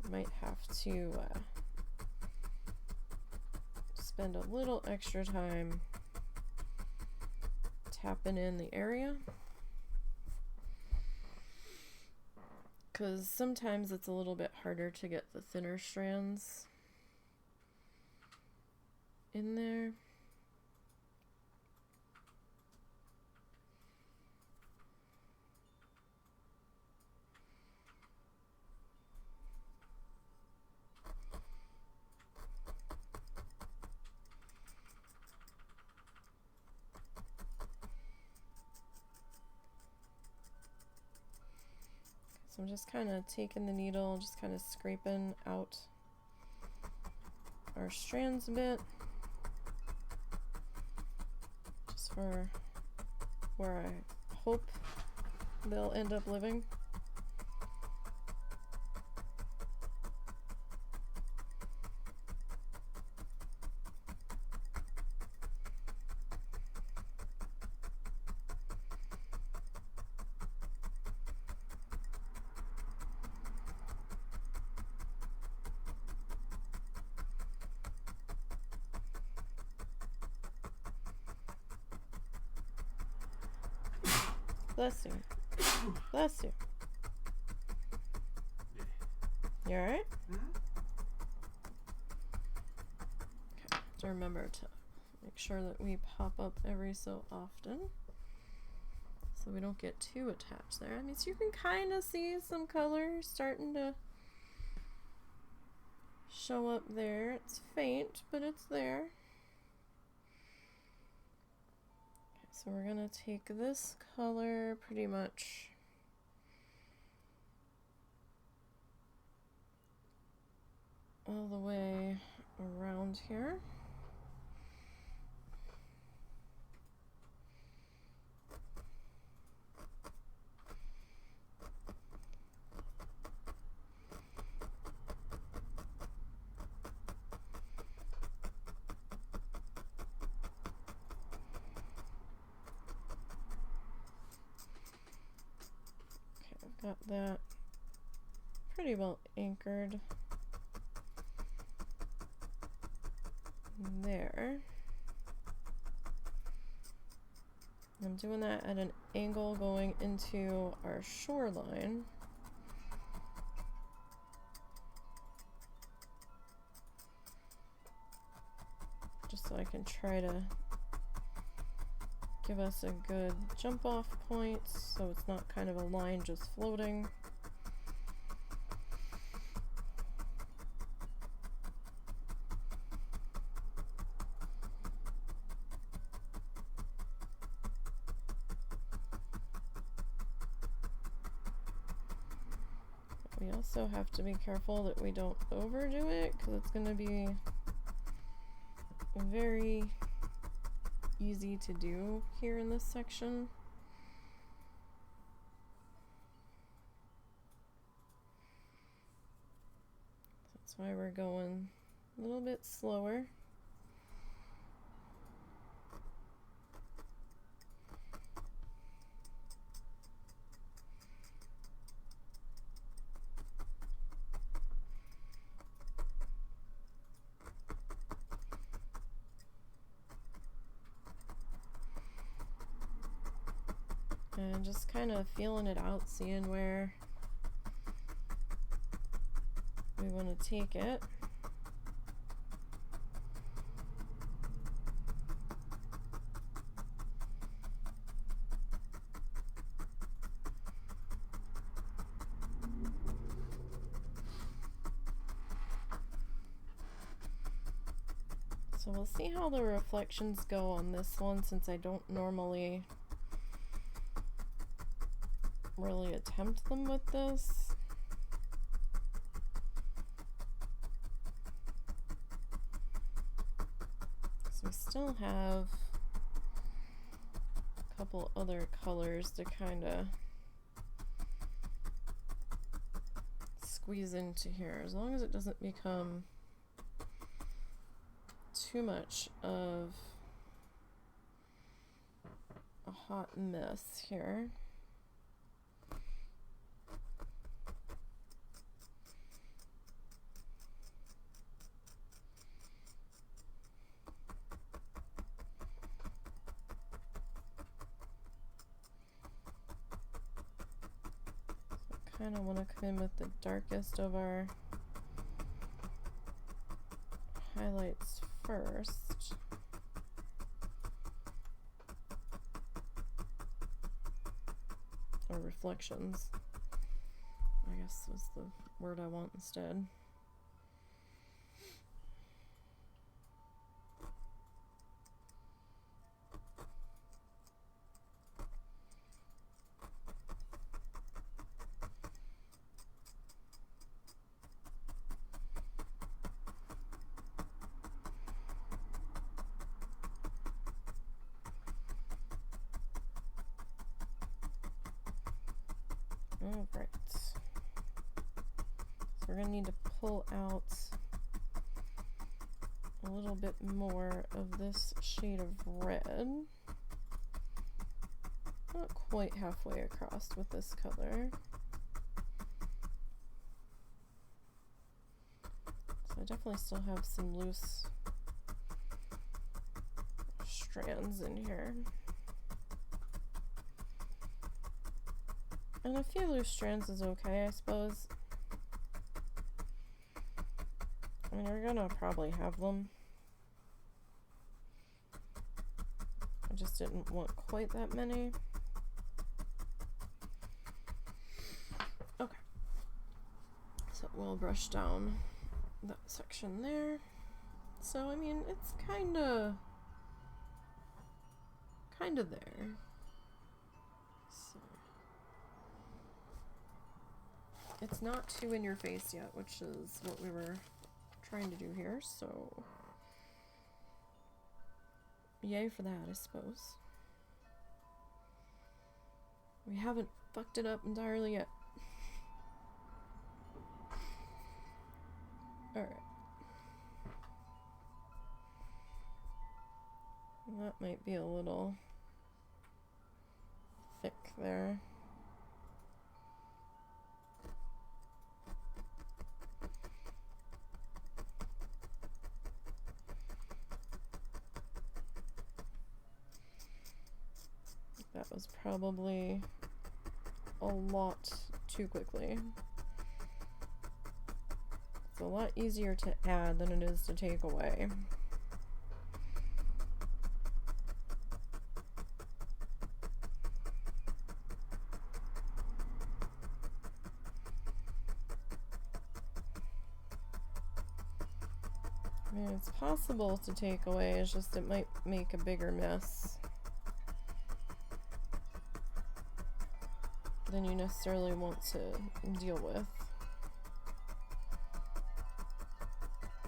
you might have to spend a little extra time tapping in the area. Because sometimes it's a little bit harder to get the thinner strands in there. So I'm just kind of taking the needle, just kind of scraping out our strands a bit, just for where I hope they'll end up living. Bless you. Bless you. You alright? Okay. So remember to make sure that we pop up every so often so we don't get too attached there. I mean, so you can kind of see some color starting to show up there. It's faint, but it's there. So we're gonna take this color pretty much all the way around here. Got that pretty well anchored there. I'm doing that at an angle going into our shoreline. Just so I can try to give us a good jump off point so it's not kind of a line just floating. We also have to be careful that we don't overdo it because it's going to be very easy to do here in this section. That's why we're going a little bit slower. And just kind of feeling it out, seeing where we want to take it. So we'll see how the reflections go on this one, since I don't normally really attempt them with this. So we still have a couple other colors to kind of squeeze into here, as long as it doesn't become too much of a hot mess here. Kind of want to come in with the darkest of our highlights first. Or reflections, I guess was the word I want instead. Alright, so we're going to need to pull out a little bit more of this shade of red. Not quite halfway across with this color. So I definitely still have some loose strands in here. And a few loose strands is okay, I suppose. I mean, you're gonna probably have them. I just didn't want quite that many. Okay. So we'll brush down that section there. So, I mean, it's kinda there. It's not too in your face yet, which is what we were trying to do here, so yay for that, I suppose. We haven't fucked it up entirely yet. Alright. That might be a little thick there. That was probably a lot too quickly. It's a lot easier to add than it is to take away. I mean, it's possible to take away, it's just it might make a bigger mess than you necessarily want to deal with.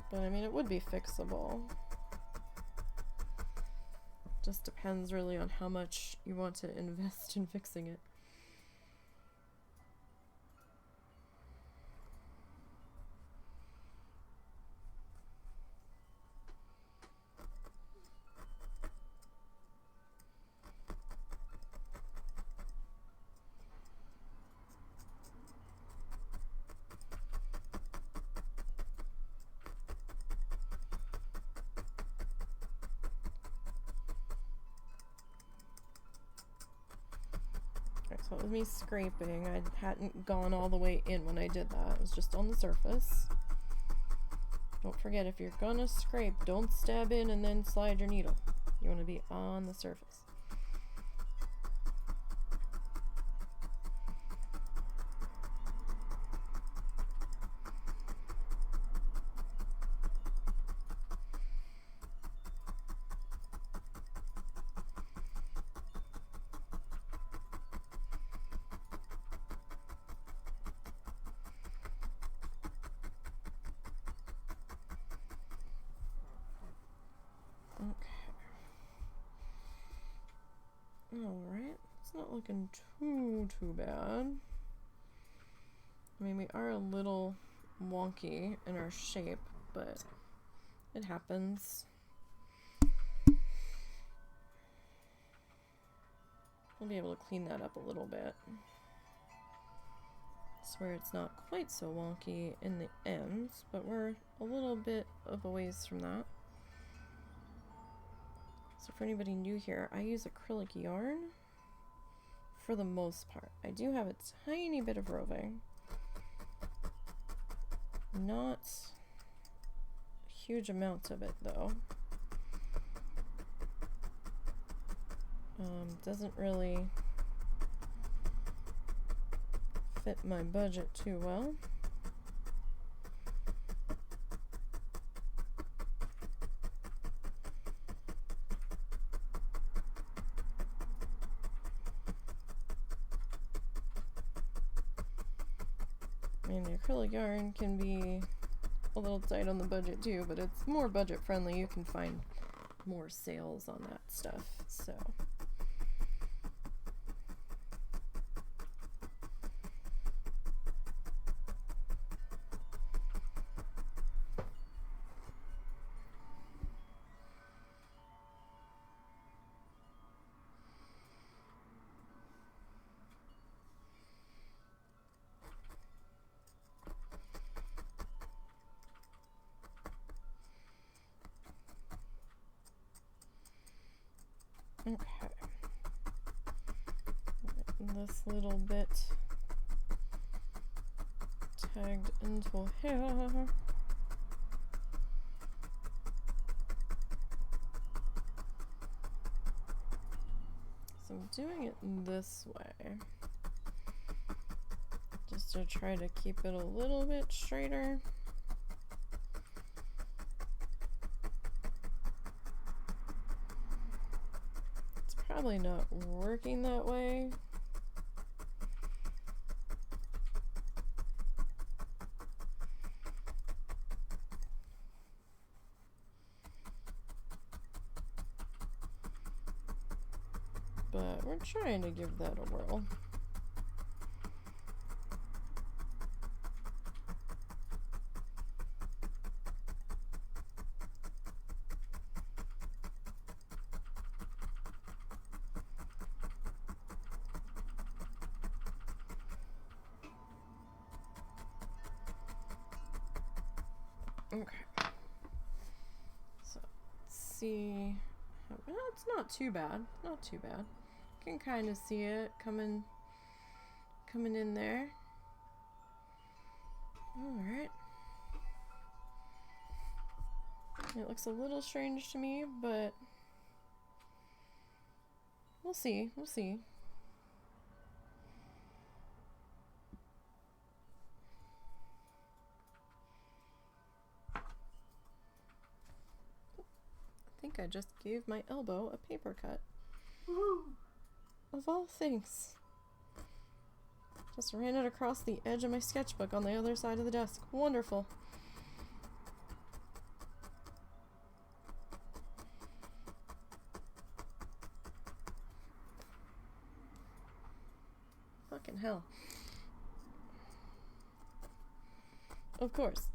But I mean, it would be fixable. Just depends really on how much you want to invest in fixing it. So it was me scraping. I hadn't gone all the way in when I did that. It was just on the surface. Don't forget, if you're gonna scrape, don't stab in and then slide your needle. You want to be on the surface. Alright, it's not looking too bad. I mean, we are a little wonky in our shape, but it happens. We'll be able to clean that up a little bit. Swear it's not quite so wonky in the ends, but we're a little bit of a ways from that. So for anybody new here, I use acrylic yarn for the most part. I do have a tiny bit of roving. Not a huge amount of it though. Doesn't really fit my budget too well. I mean, the acrylic yarn can be a little tight on the budget too, but it's more budget friendly. You can find more sales on that stuff, so. Okay. This little bit tagged into here. So I'm doing it this way, just to try to keep it a little bit straighter. Probably not working that way. But we're trying to give that a whirl. Okay, so let's see. Well, it's not too bad. Not too bad. can kind of see it coming in there. Alright. It looks a little strange to me, but we'll see. We'll see. I think I just gave my elbow a paper cut. Woohoo! Of all things. Just ran it across the edge of my sketchbook on the other side of the desk. Wonderful. Fucking hell. Of course.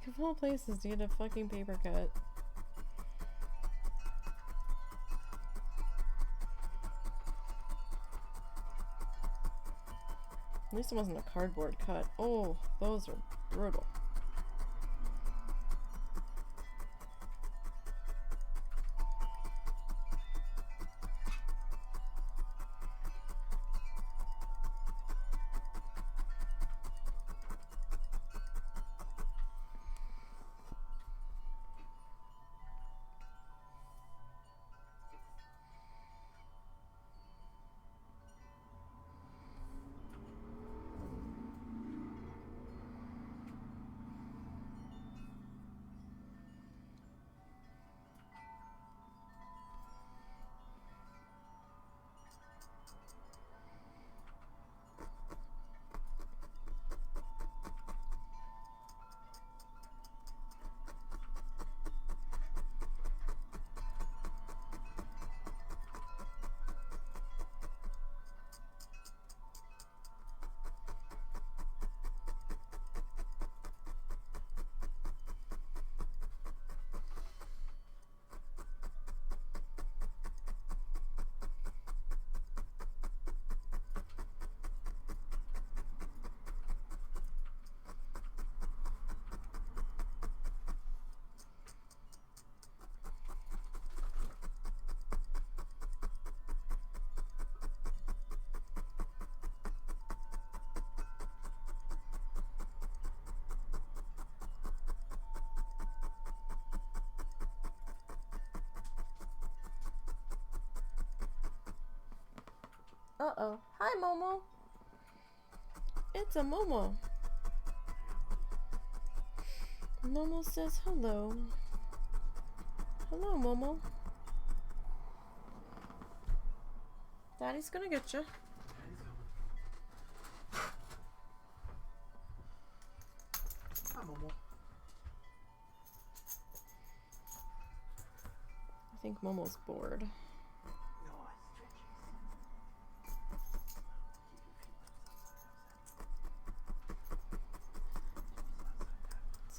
Of all places to get a fucking paper cut. At least it wasn't a cardboard cut. Oh, those are brutal. Uh-oh. Hi, Momo. It's a Momo. Momo says hello. Hello, Momo. Daddy's gonna get you. Hi, Momo. I think Momo's bored.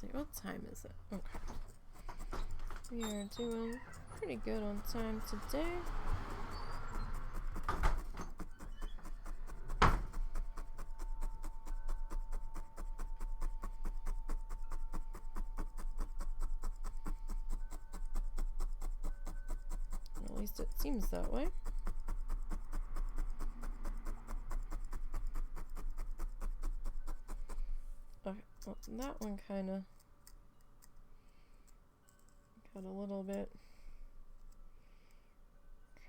Let's see, what time is it? Okay. We are doing pretty good on time today. At least it seems that way. Okay, well, that one kind of got a little bit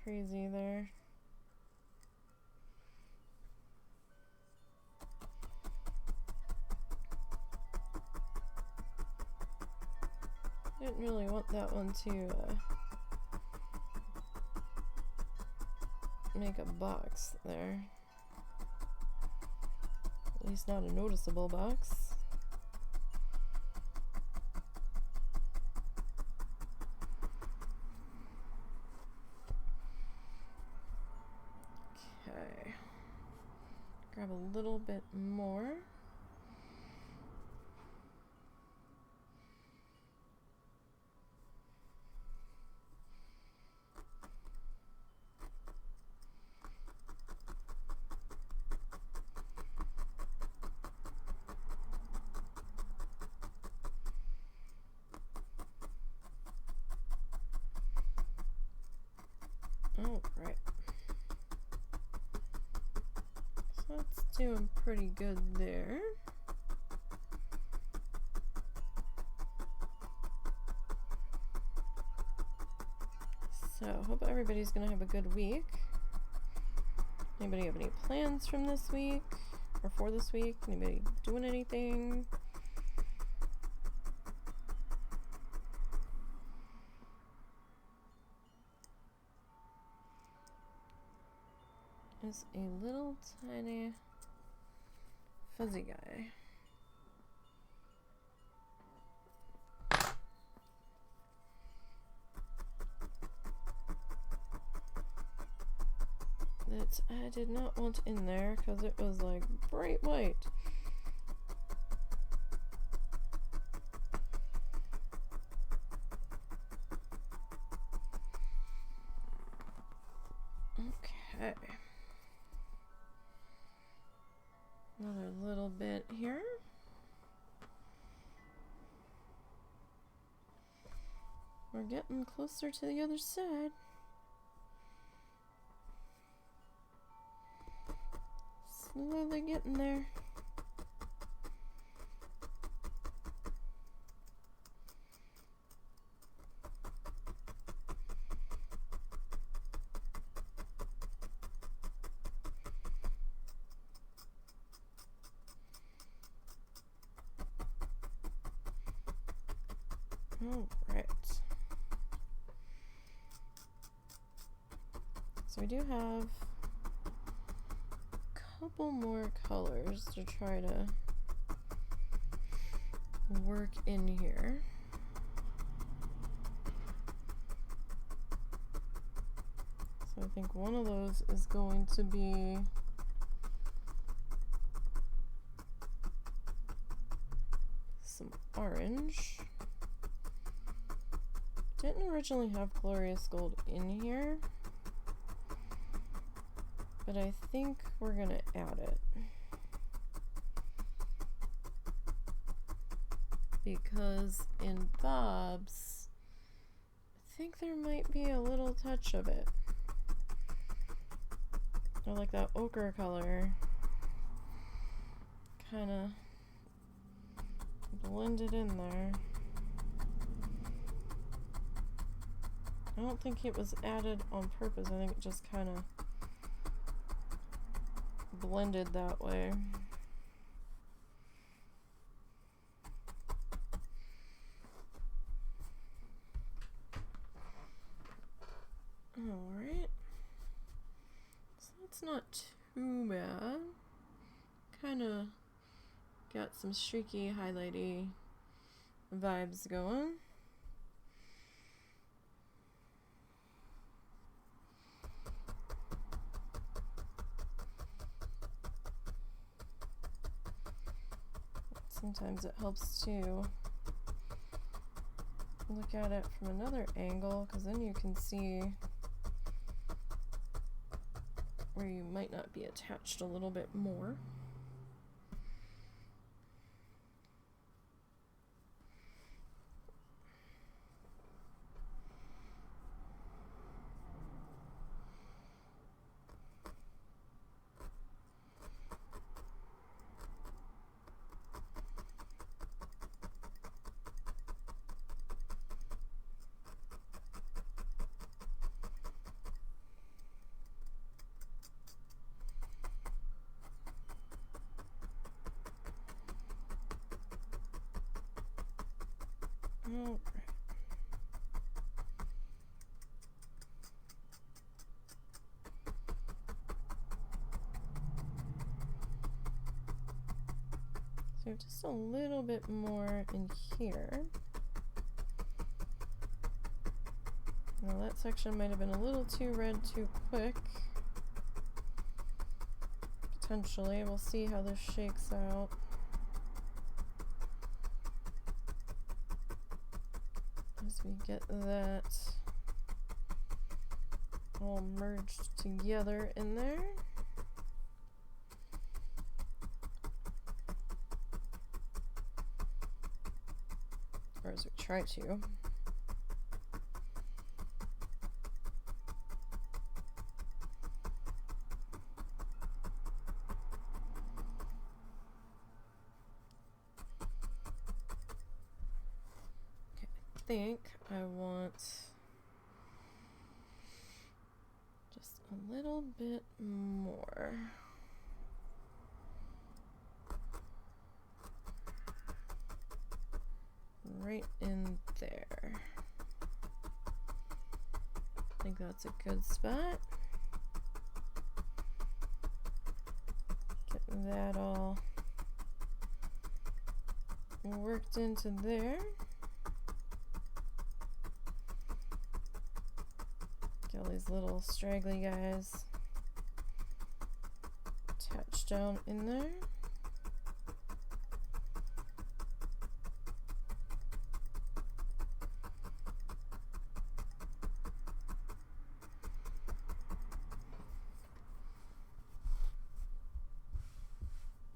crazy there. Didn't really want that one to make a box there. At least not a noticeable box. Grab a little bit more. Alright. So that's doing pretty good there. So, hope everybody's gonna have a good week. Anybody have any plans from this week? Or for this week? Anybody doing anything? Is a little tiny fuzzy guy. That I did not want in there because it was like bright white. Okay. Another little bit here. We're getting closer to the other side. Slowly getting there. All right. So we do have a couple more colors to try to work in here. So I think one of those is going to be some orange. Didn't originally have Glorious Gold in here, but I think we're gonna add it because in Bob's, I think there might be a little touch of it. I like that ochre color, kind of blended in there. I don't think it was added on purpose. I think it just kind of blended that way. Alright. So that's not too bad. Kind of got some streaky, highlighty vibes going. Sometimes it helps to look at it from another angle, because then you can see where you might not be attached a little bit more. Alright. So just a little bit more in here. Now that section might have been a little too red too quick. potentially. We'll see how this shakes out. As we get that all merged together in there. Or as we try to. I think I want just a little bit more. Right in there. I think that's a good spot. Get that all worked into there. Get all these little straggly guys attached down in there.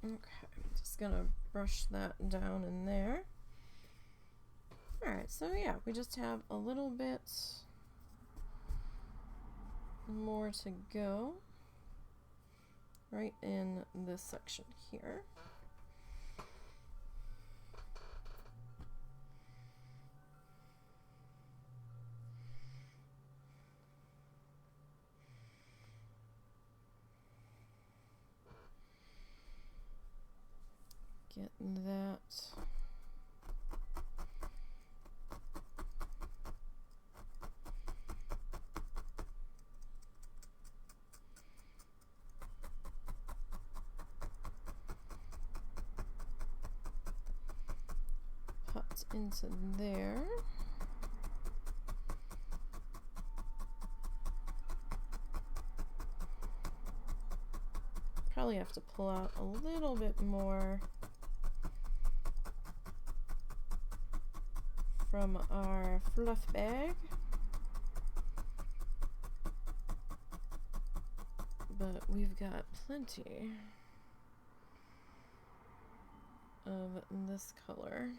Okay, I'm just gonna brush that down in there. Alright, so yeah, we just have a little bit more to go right in this section here. Get that popped into there. Probably have to pull out a little bit more from our fluff bag, but we've got plenty of this color,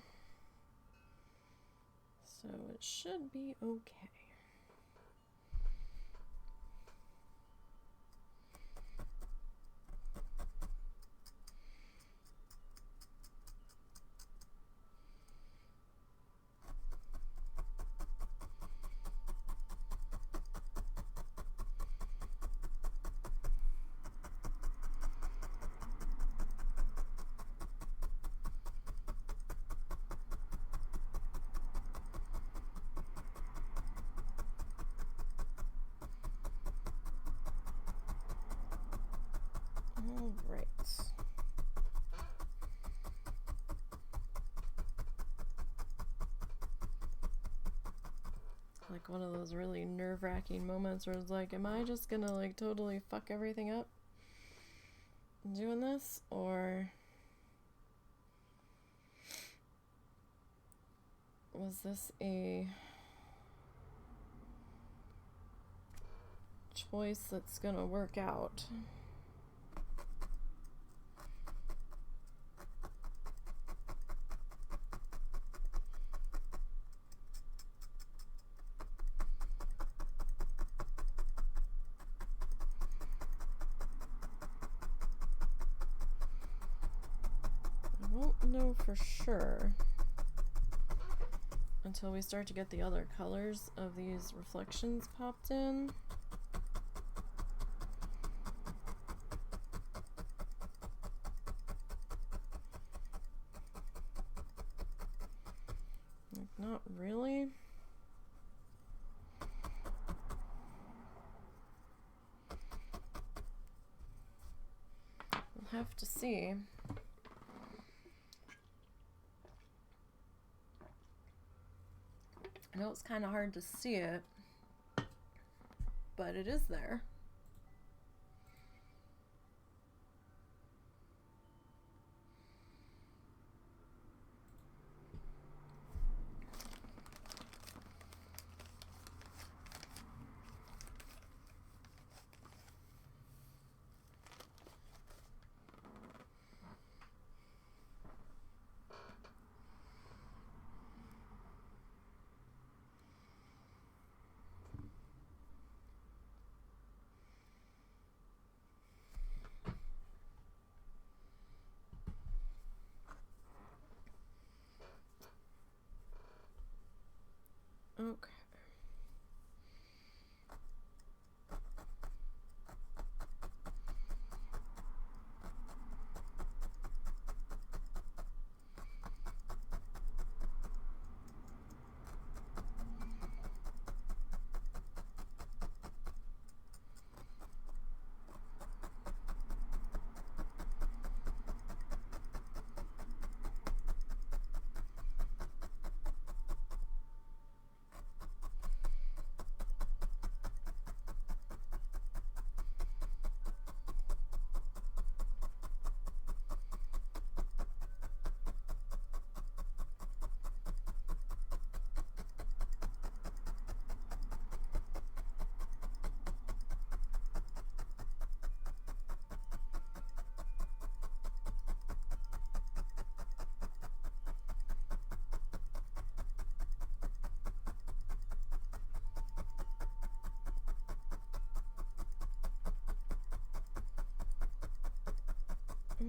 so it should be okay. All right. Like one of those really nerve-wracking moments where it's like, am I just gonna like totally fuck everything up doing this, or was this a choice that's gonna work out? Know for sure until we start to get the other colors of these reflections popped in. Like, not really. We'll have to see. I know it's kind of hard to see it, but it is there.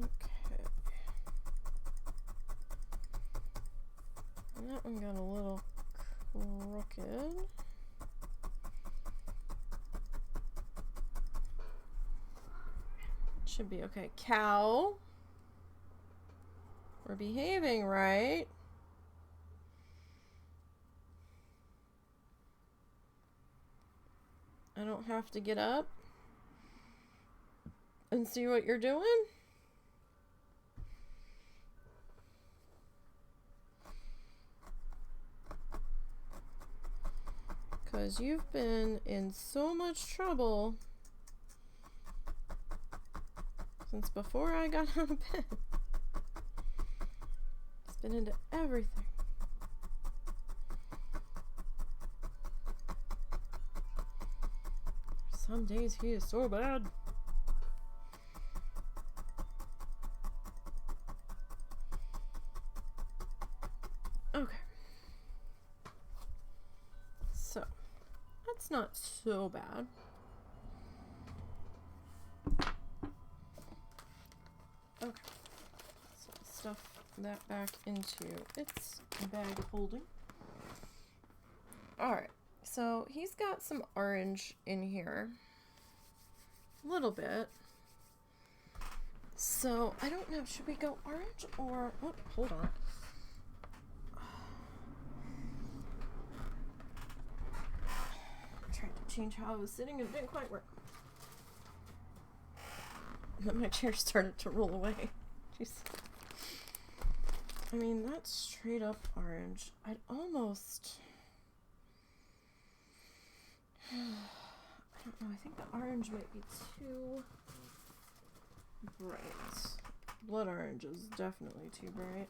Okay. That one got a little crooked. Should be okay. Cow. We're behaving, right? I don't have to get up and see what you're doing. Because you've been in so much trouble since before I got out of bed. It's been into everything. Some days he is so bad. Okay. So, that's not so bad. Okay. So, stuff that back into its bag of holding. Alright. So he's got some orange in here, a little bit. So I don't know, should we go orange or, oh, hold on. I tried to change how I was sitting and it didn't quite work. And then my chair started to roll away. Jeez. I mean, that's straight up orange. I'd almost... I don't know, I think the orange might be too bright. Blood orange is definitely too bright.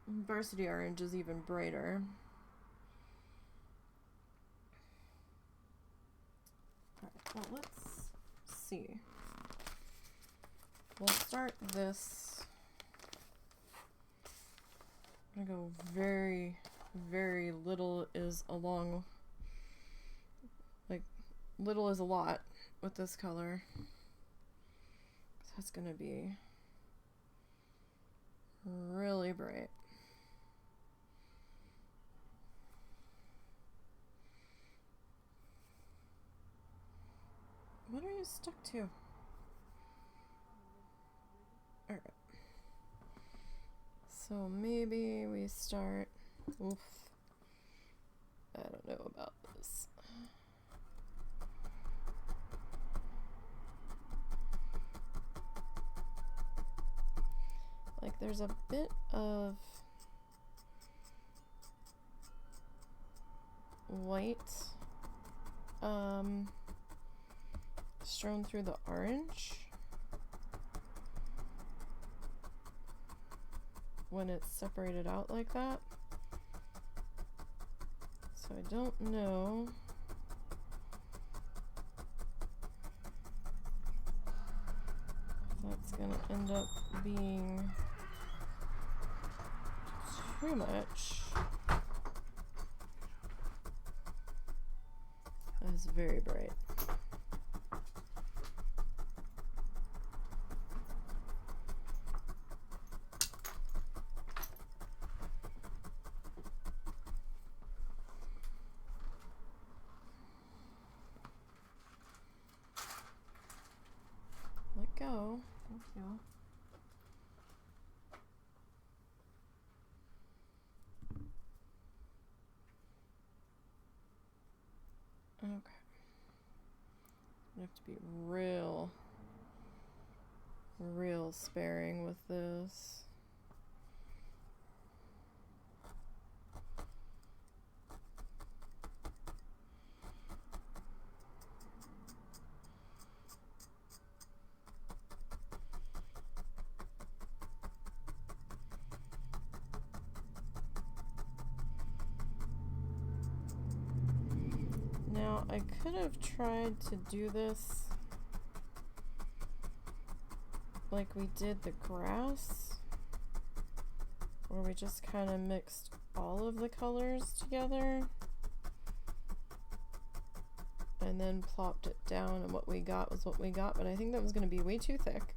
Varsity orange is even brighter. Alright, well, let's see. We'll start this. I'm gonna go very, very little is along, like, little is a lot with this color. That's gonna be really bright. What are you stuck to? Alright. So maybe we start, oof, I don't know about this. Like there's a bit of white strewn through the orange. When it's separated out like that. So I don't know if that's gonna end up being too much. That's very bright. Go. Thank you. Okay. I have to be real sparing with this. Now, I could have tried to do this like we did the grass, where we just kind of mixed all of the colors together. and then plopped it down, and what we got was what we got, but I think that was going to be way too thick.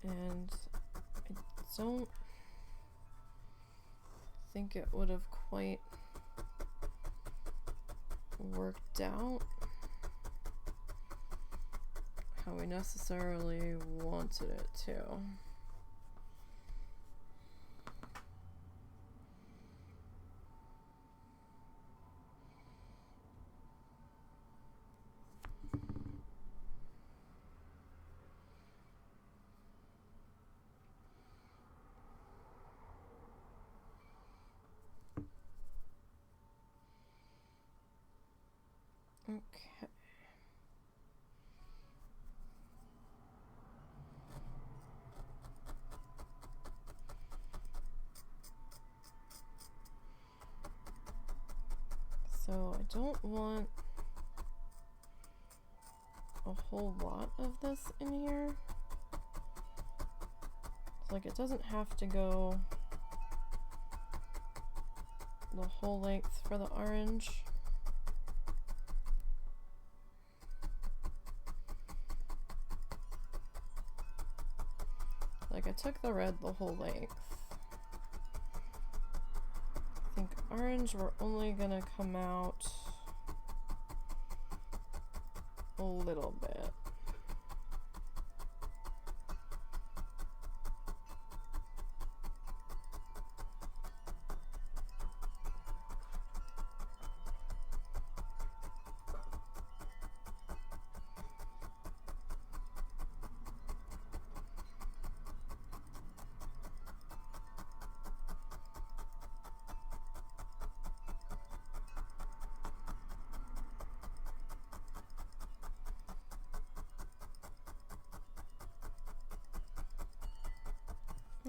And I don't think it would have quite worked out how we necessarily wanted it to. Okay. So I don't want a whole lot of this in here. It's like it doesn't have to go the whole length for the orange. Like I took the red the whole length. I think orange we're only gonna come out a little bit.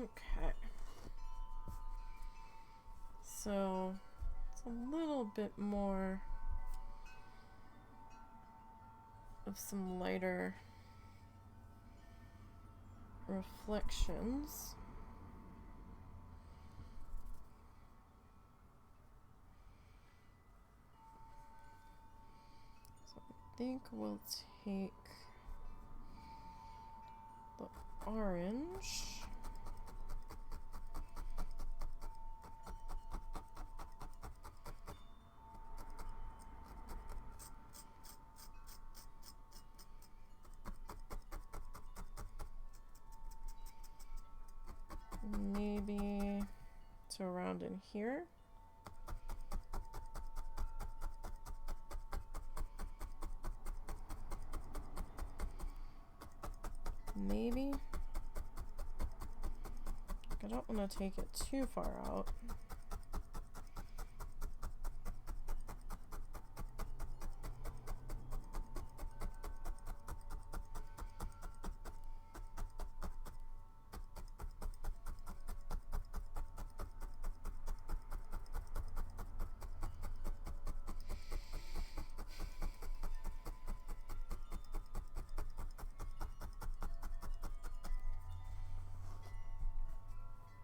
Okay, so it's a little bit more of some lighter reflections. So I think we'll take the orange. Maybe to around in here. Maybe. I don't want to take it too far out.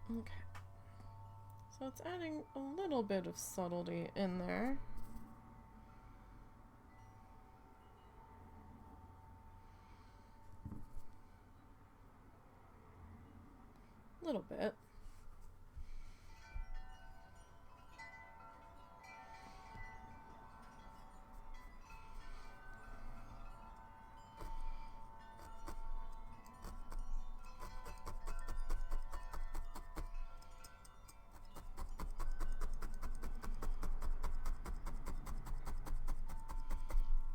Okay, so it's adding a little bit of subtlety in there. A little bit.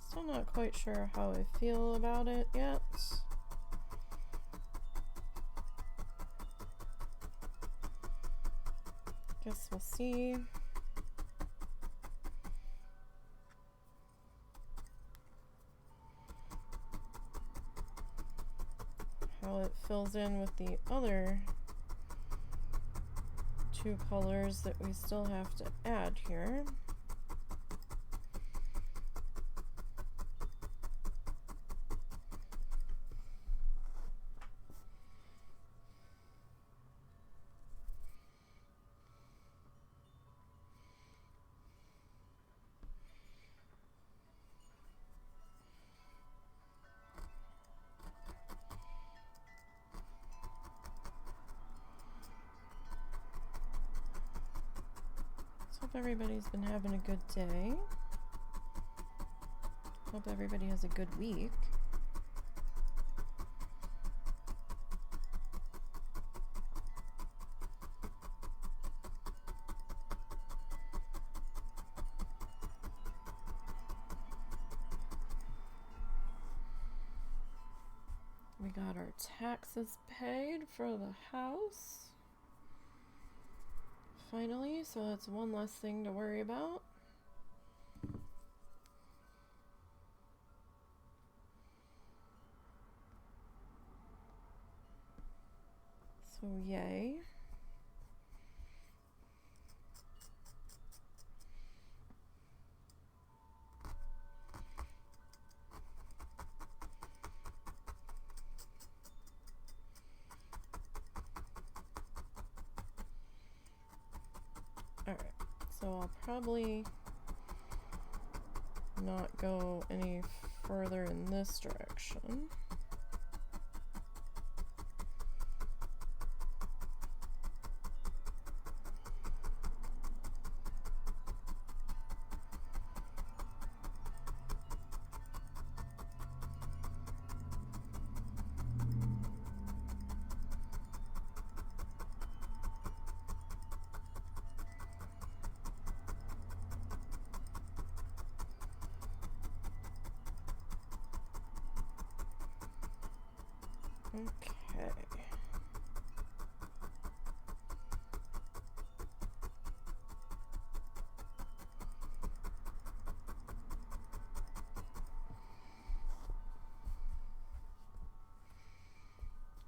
Still not quite sure how I feel about it yet. Guess we'll see. How it fills in with the other two colors that we still have to add here. Hope everybody's been having a good day. Hope everybody has a good week. We got our taxes paid for the house. Finally, so that's one less thing to worry about. So yay. Alright, so I'll probably not go any further in this direction. Okay.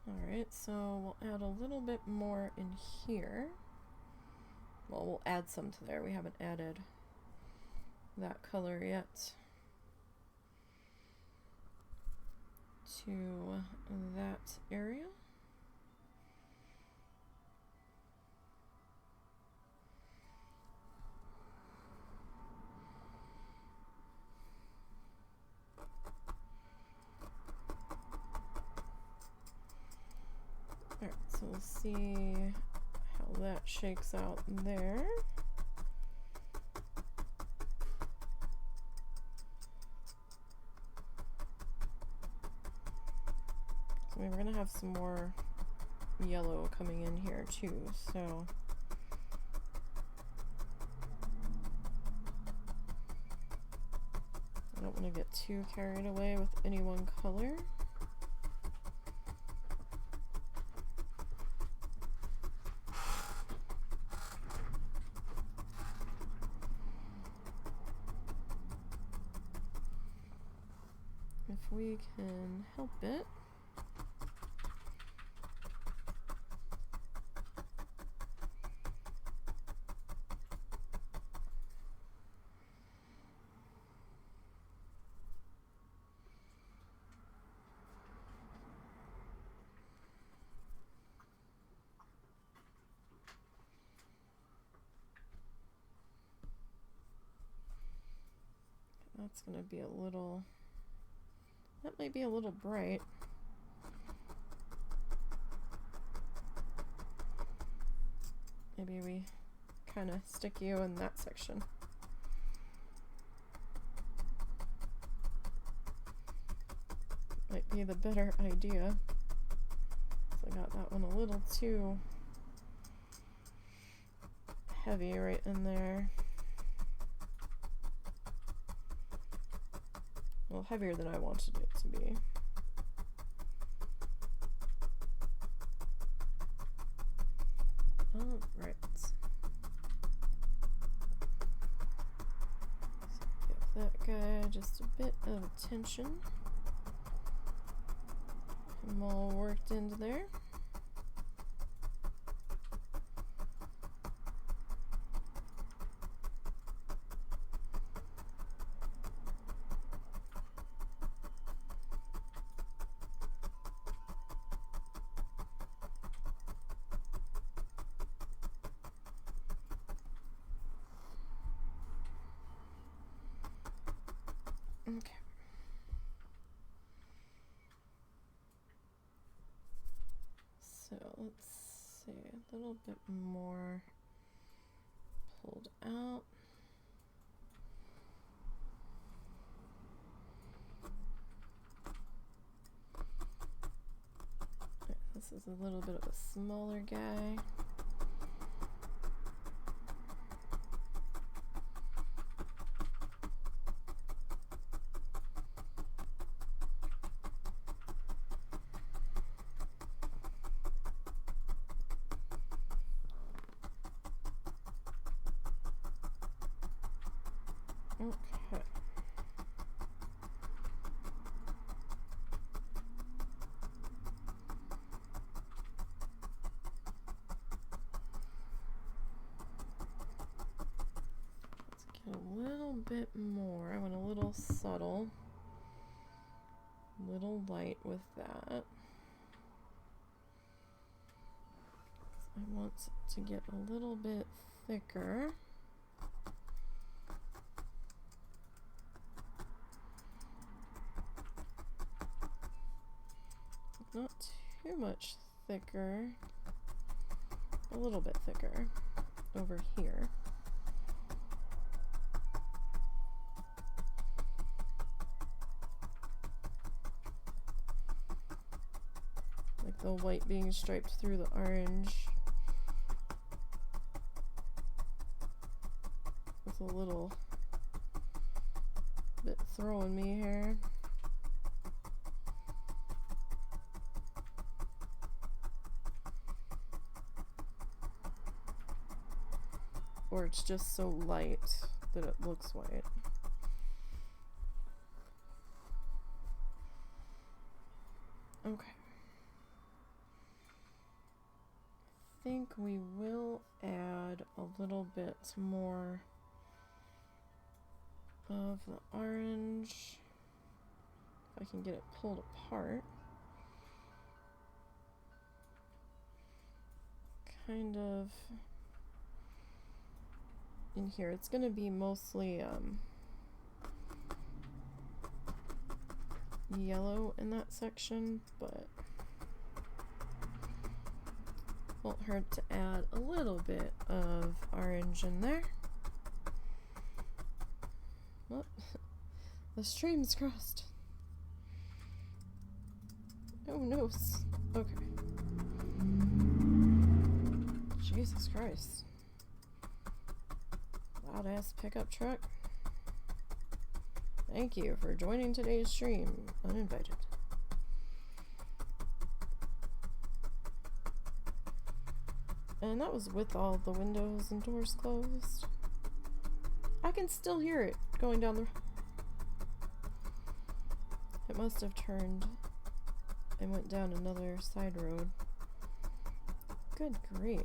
Alright, so we'll add a little bit more in here. Well, we'll add some to there. We haven't added that color yet to that area. Alright, so we'll see how that shakes out there. So we're gonna have some more yellow coming in here too, so I don't want to get too carried away with any one color. If we can help it. That's going to be a little, that might be a little bright. Maybe we kind of stick you in that section. Might be the better idea. So I got that one a little too heavy right in there. Well, heavier than I wanted it to be. All right. So give that guy just a bit of attention. I'm all worked into there. Okay. So let's see, a little bit more pulled out. This is a little bit of a smaller guy. Okay. Let's get a little bit more. I went a little subtle, little light with that. I want it to get a little bit thicker. Not too much thicker, a little bit thicker over here. Like the white being striped through the orange. It's a little bit throwing me here. Or it's just so light that it looks white. Okay. I think we will add a little bit more of the orange. If I can get it pulled apart. Kind of in here. It's going to be mostly yellow in that section, but won't hurt to add a little bit of orange in there. Oh, the stream's crossed. Oh no. Okay. Jesus Christ. Loud ass pickup truck. Thank you for joining today's stream, uninvited. And that was with all the windows and doors closed. I can still hear it going down the... It must have turned and went down another side road. Good grief.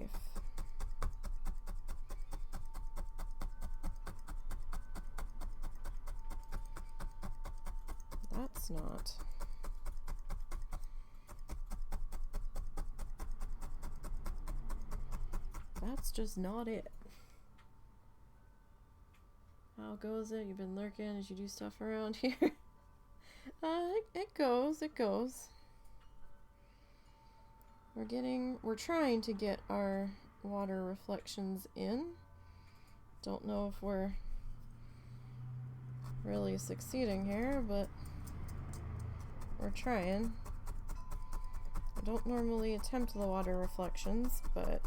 That's not. That's just not it. How goes it? You've been lurking as you do stuff around here. It goes. We're trying to get our water reflections in. Don't know if we're really succeeding here, but we're trying. I don't normally attempt the water reflections, but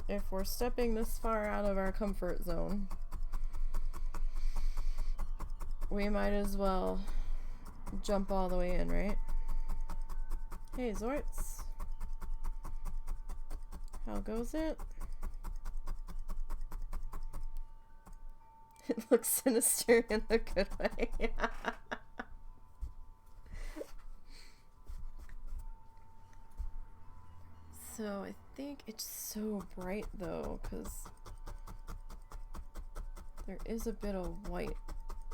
if we're stepping this far out of our comfort zone, we might as well jump all the way in, right? Hey, Zorts. How goes it? It looks sinister in a good way. So I think it's so bright though, because there is a bit of white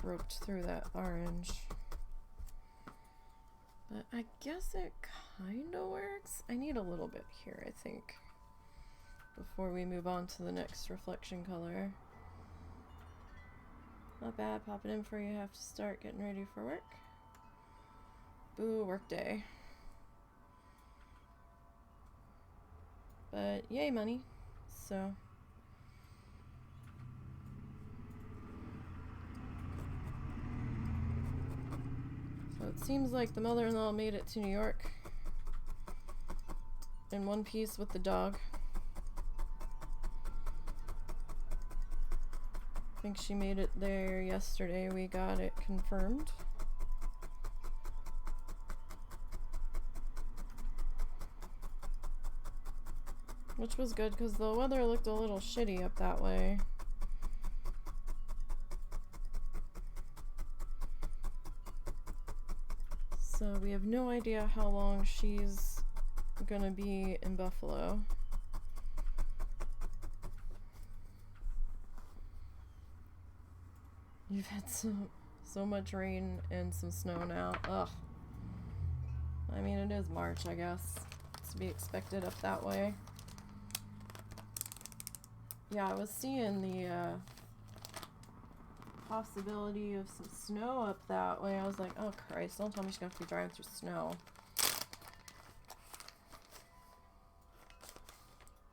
roped through that orange. But I guess it kind of works. I need a little bit here, I think, before we move on to the next reflection color. Not bad, popping in for you have to start getting ready for work. Boo, work day. But yay, money. so. So it seems like the mother-in-law made it to New York in one piece with the dog. I think she made it there yesterday. We got it confirmed. Which was good because the weather looked a little shitty up that way. So we have no idea how long she's gonna be in Buffalo. You've had so much rain and some snow now. Ugh. I mean, it is March, I guess. It's to be expected up that way. Yeah, I was seeing the possibility of some snow up that way. I was like, oh Christ, don't tell me she's gonna have to be driving through snow.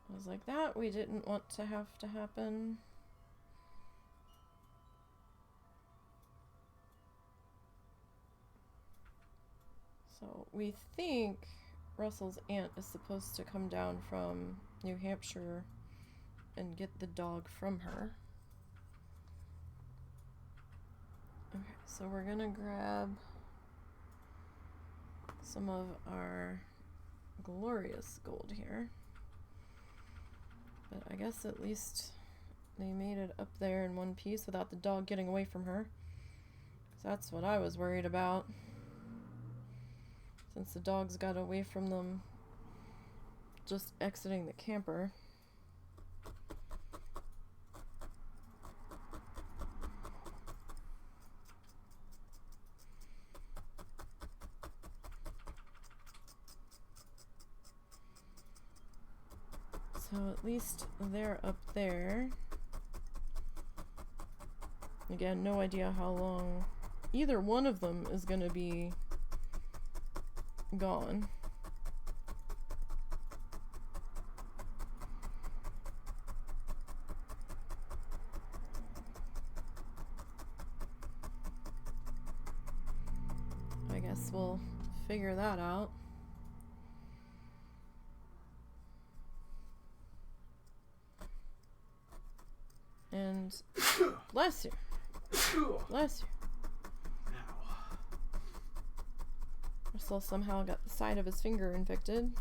I was like, that we didn't want to have to happen. So we think Russell's aunt is supposed to come down from New Hampshire and get the dog from her. Okay, so we're gonna grab some of our glorious gold here. But I guess at least they made it up there in one piece without the dog getting away from her. 'Cause that's what I was worried about. Since the dogs got away from them just exiting the camper. So at least they're up there. Again, no idea how long either one of them is going to be gone. I guess we'll figure that out. And bless you. Bless you. Russell somehow got the side of his finger infected.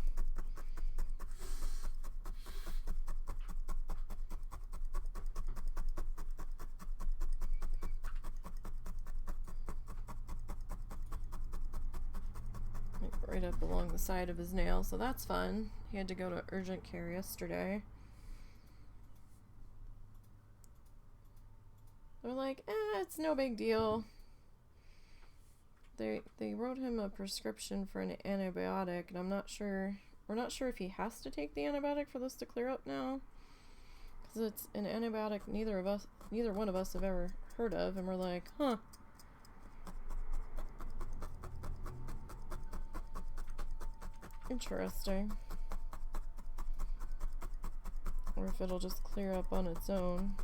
Like right up along the side of his nail, so that's fun. He had to go to urgent care yesterday. They're like, it's no big deal. They wrote him a prescription for an antibiotic, and we're not sure if he has to take the antibiotic for this to clear up now. Because it's an antibiotic neither one of us have ever heard of, and we're like, huh. Interesting. Or if it'll just clear up on its own.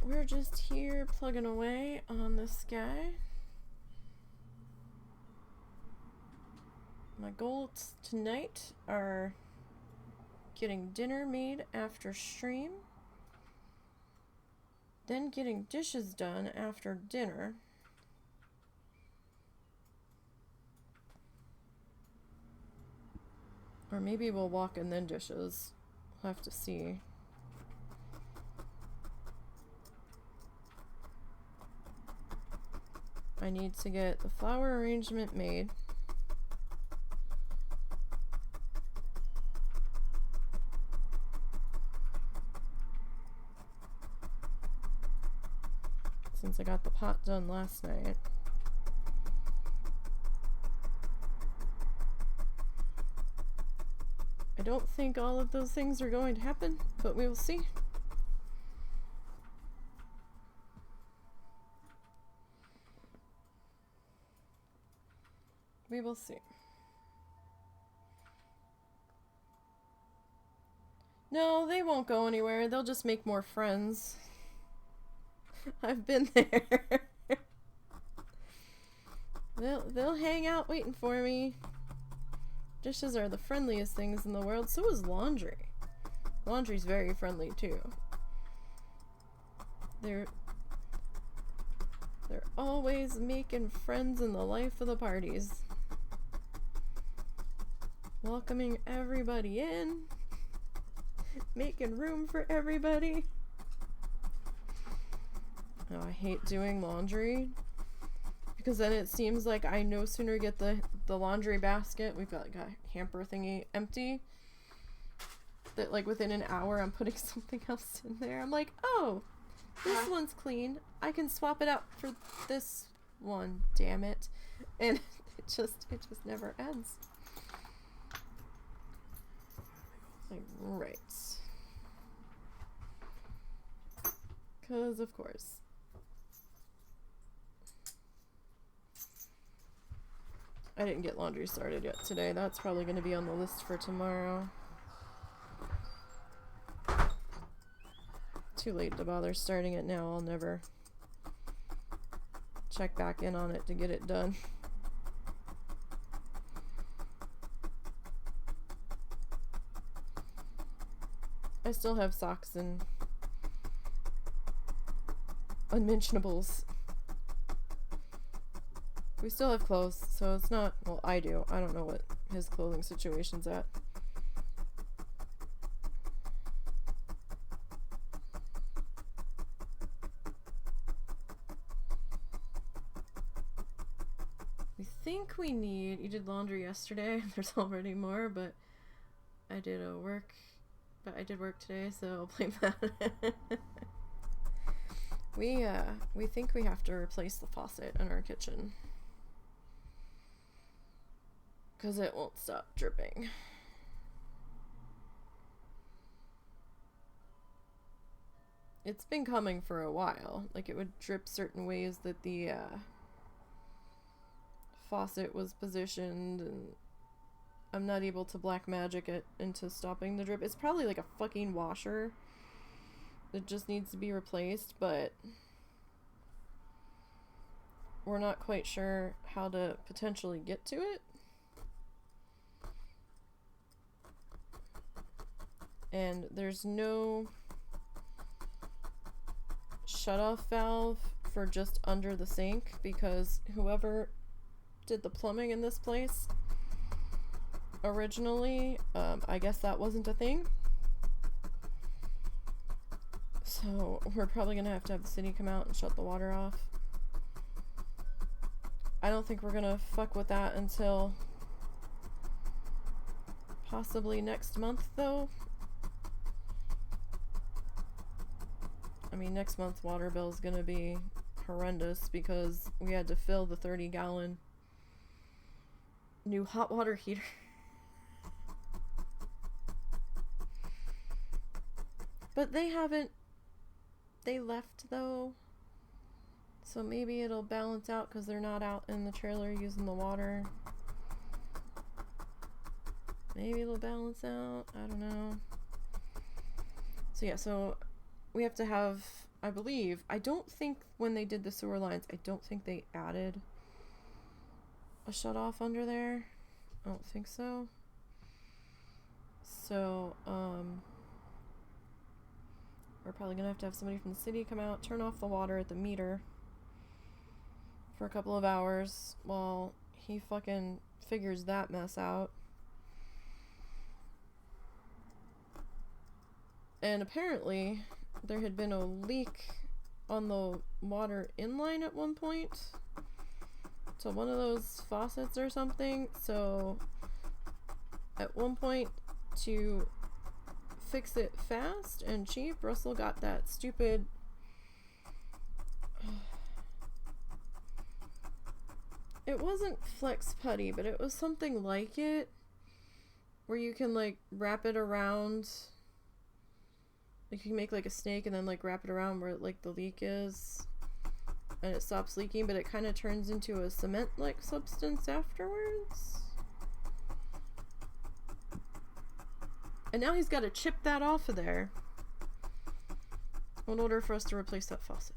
We're just here plugging away on this guy. My goals tonight are getting dinner made after stream, then getting dishes done after dinner, or maybe we'll walk and then dishes. We'll have to see. I need to get the flower arrangement made. Since I got the pot done last night. I don't think all of those things are going to happen, but we will see. We will see. No, they won't go anywhere. They'll just make more friends. I've been there. They'll hang out waiting for me. Dishes are the friendliest things in the world. So is laundry. Laundry's very friendly too. They're always making friends in the life of the parties. Welcoming everybody in. Making room for everybody. Oh, I hate doing laundry. Because then it seems like I no sooner get the laundry basket, we've got like a hamper thingy empty, that like within an hour I'm putting something else in there. I'm like, oh, this one's clean. I can swap it out for this one, damn it. And it just never ends. Like, right. Because of course. I didn't get laundry started yet today. That's probably going to be on the list for tomorrow. Too late to bother starting it now. I'll never check back in on it to get it done. I still have socks and unmentionables. We still have clothes, so it's not... Well, I do. I don't know what his clothing situation's at. We think we need... You did laundry yesterday. There's already more, but I did work. But I did work today, so I'll blame that. We think we have to replace the faucet in our kitchen. Because it won't stop dripping. It's been coming for a while. Like, it would drip certain ways that the faucet was positioned, and I'm not able to black magic it into stopping the drip. It's probably like a fucking washer that just needs to be replaced, but we're not quite sure how to potentially get to it. And there's no shutoff valve for just under the sink, because whoever did the plumbing in this place originally, I guess that wasn't a thing. So we're probably gonna have to have the city come out and shut the water off. I don't think we're gonna fuck with that until possibly next month, though. I mean, next month's water bill is gonna be horrendous because we had to fill the 30-gallon new hot water heater. But they haven't... They left, though. So maybe it'll balance out because they're not out in the trailer using the water. Maybe it'll balance out. I don't know. So yeah, so we have to have, I believe, I don't think when they did the sewer lines, I don't think they added a shutoff under there. I don't think so. So, we're probably gonna have to have somebody from the city come out, turn off the water at the meter for a couple of hours while he fucking figures that mess out. And apparently there had been a leak on the water inline at one point to one of those faucets or something. So at one point, to fix it fast and cheap, Russell got that stupid it wasn't flex putty, but it was something like it, where you can like wrap it around, like you can make like a snake and then like wrap it around where like the leak is. and it stops leaking, but it kind of turns into a cement-like substance afterwards. And now he's got to chip that off of there in order for us to replace that faucet.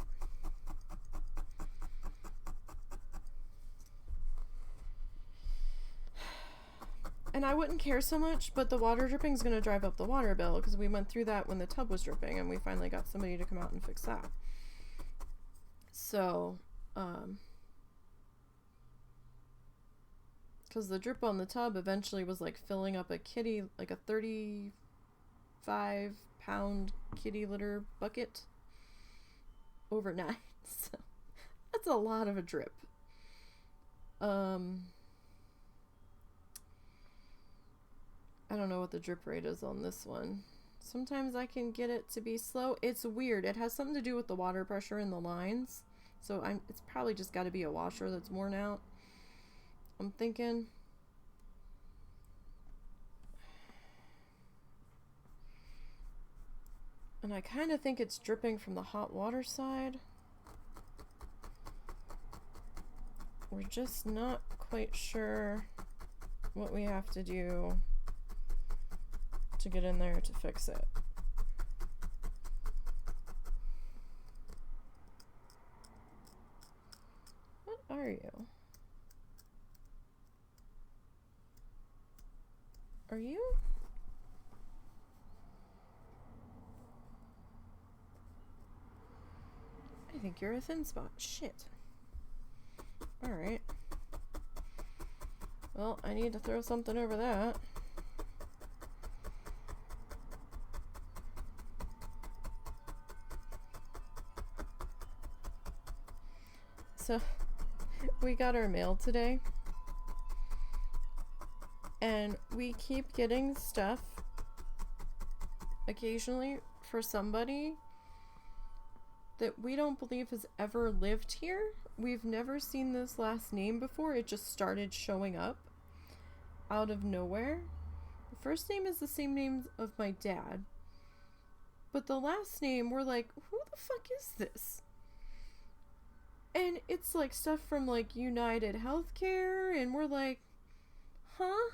And I wouldn't care so much, but the water dripping is going to drive up the water bill, because we went through that when the tub was dripping, and we finally got somebody to come out and fix that. So, because the drip on the tub eventually was like filling up a kitty, like a 35-pound kitty litter bucket overnight. So that's a lot of a drip. I don't know what the drip rate is on this one. Sometimes I can get it to be slow. It's weird. It has something to do with the water pressure in the lines. So it's probably just got to be a washer that's worn out, I'm thinking. And I kind of think it's dripping from the hot water side. We're just not quite sure what we have to do to get in there to fix it. What are you? Are you? I think you're a thin spot. Shit. Alright. Well, I need to throw something over that. So, we got our mail today, and we keep getting stuff occasionally for somebody that we don't believe has ever lived here. We've never seen this last name before. It just started showing up out of nowhere. The first name is the same name of my dad, but the last name, we're like, who the fuck is this? And it's like stuff from like United Healthcare, and we're like, huh?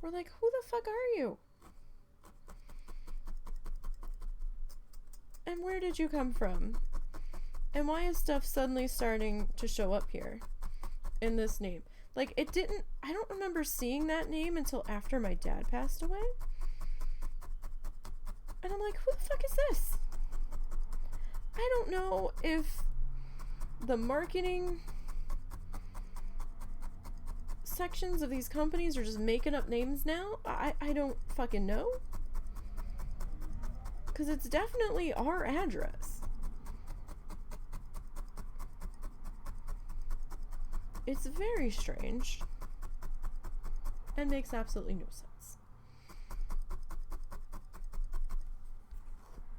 We're like, who the fuck are you? And where did you come from? And why is stuff suddenly starting to show up here in this name? Like, it didn't, I don't remember seeing that name until after my dad passed away. And I'm like, who the fuck is this? I don't know if the marketing sections of these companies are just making up names now. I don't fucking know. Because it's definitely our address. It's very strange. And makes absolutely no sense.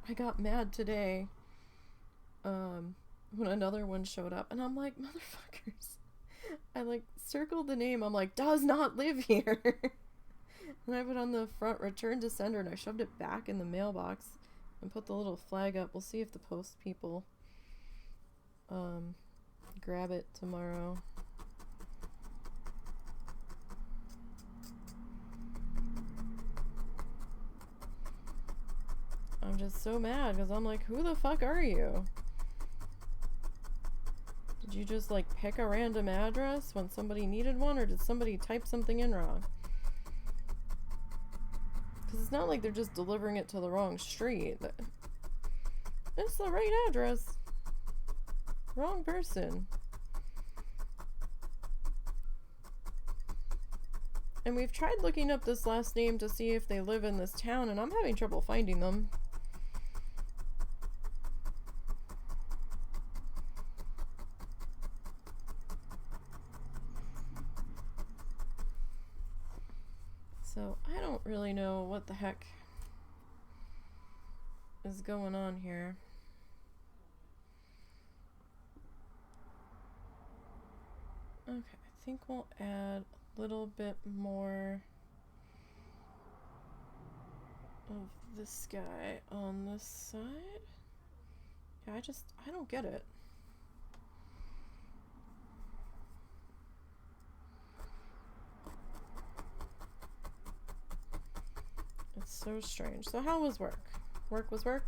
I got mad today when another one showed up, and I'm like, motherfuckers. I like circled the name. I'm like, does not live here. And I put on the front return to sender, and I shoved it back in the mailbox and put the little flag up. We'll see if the post people grab it tomorrow. I'm just so mad because I'm like, who the fuck are you? Did you just like pick a random address when somebody needed one, or did somebody type something in wrong? Because it's not like they're just delivering it to the wrong street. It's the right address. Wrong person. And we've tried looking up this last name to see if they live in this town, and I'm having trouble finding them. So I don't really know what the heck is going on here. Okay, I think we'll add a little bit more of this guy on this side. Yeah, I don't get it. It's so strange. So how was work? Work was work?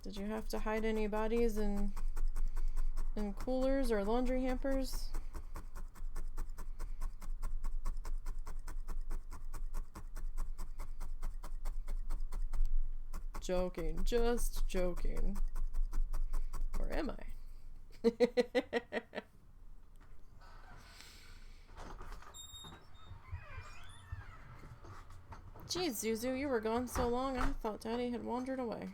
Did you have to hide any bodies in coolers or laundry hampers? Joking, just joking. Or am I? Jeez, Zuzu, you were gone so long, I thought Daddy had wandered away.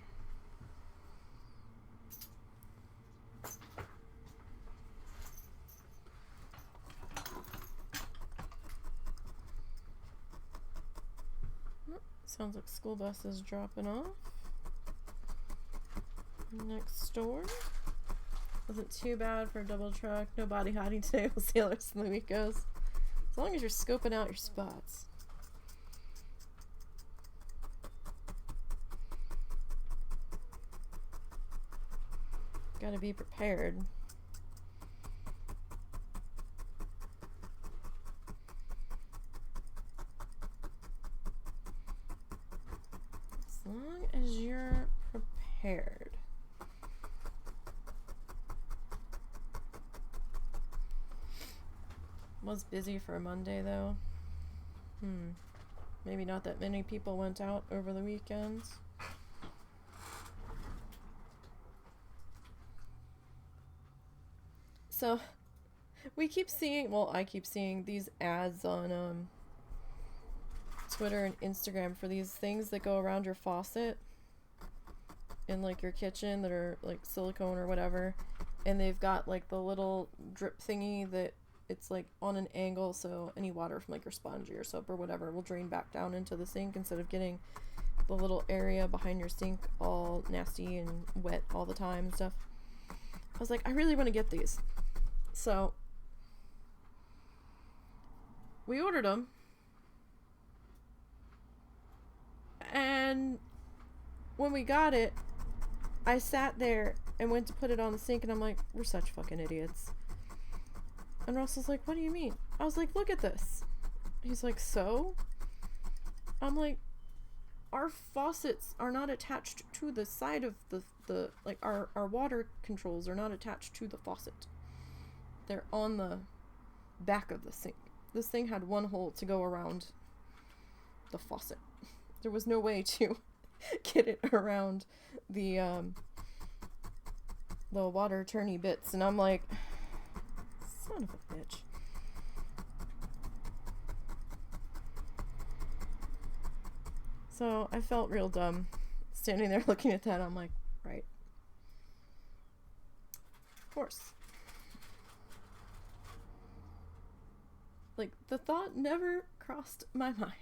Sounds like school bus is dropping off. Next door. Wasn't too bad for a double truck. No body hiding today. We'll see how the rest of the week goes. As long as you're scoping out your spots. Gotta be prepared. As long as you're prepared. Was busy for a Monday though. Maybe not that many people went out over the weekends. So we keep seeing, well, I keep seeing these ads on Twitter and Instagram for these things that go around your faucet in like your kitchen that are like silicone or whatever, and they've got like the little drip thingy that it's like on an angle, so any water from like your sponge or your soap or whatever will drain back down into the sink instead of getting the little area behind your sink all nasty and wet all the time and stuff. I was like, I really want to get these. So we ordered them, and when we got it, I sat there and went to put it on the sink, and I'm like, we're such fucking idiots. And Russell's like, what do you mean? I was like, look at this. He's like, so? I'm like, our faucets are not attached to the side of the like our water controls are not attached to the faucet. They're on the back of the sink. This thing had one hole to go around the faucet. There was no way to get it around the water turny bits, and I'm like, son of a bitch. So I felt real dumb standing there looking at that. I'm like, right. Of course. Like, the thought never crossed my mind.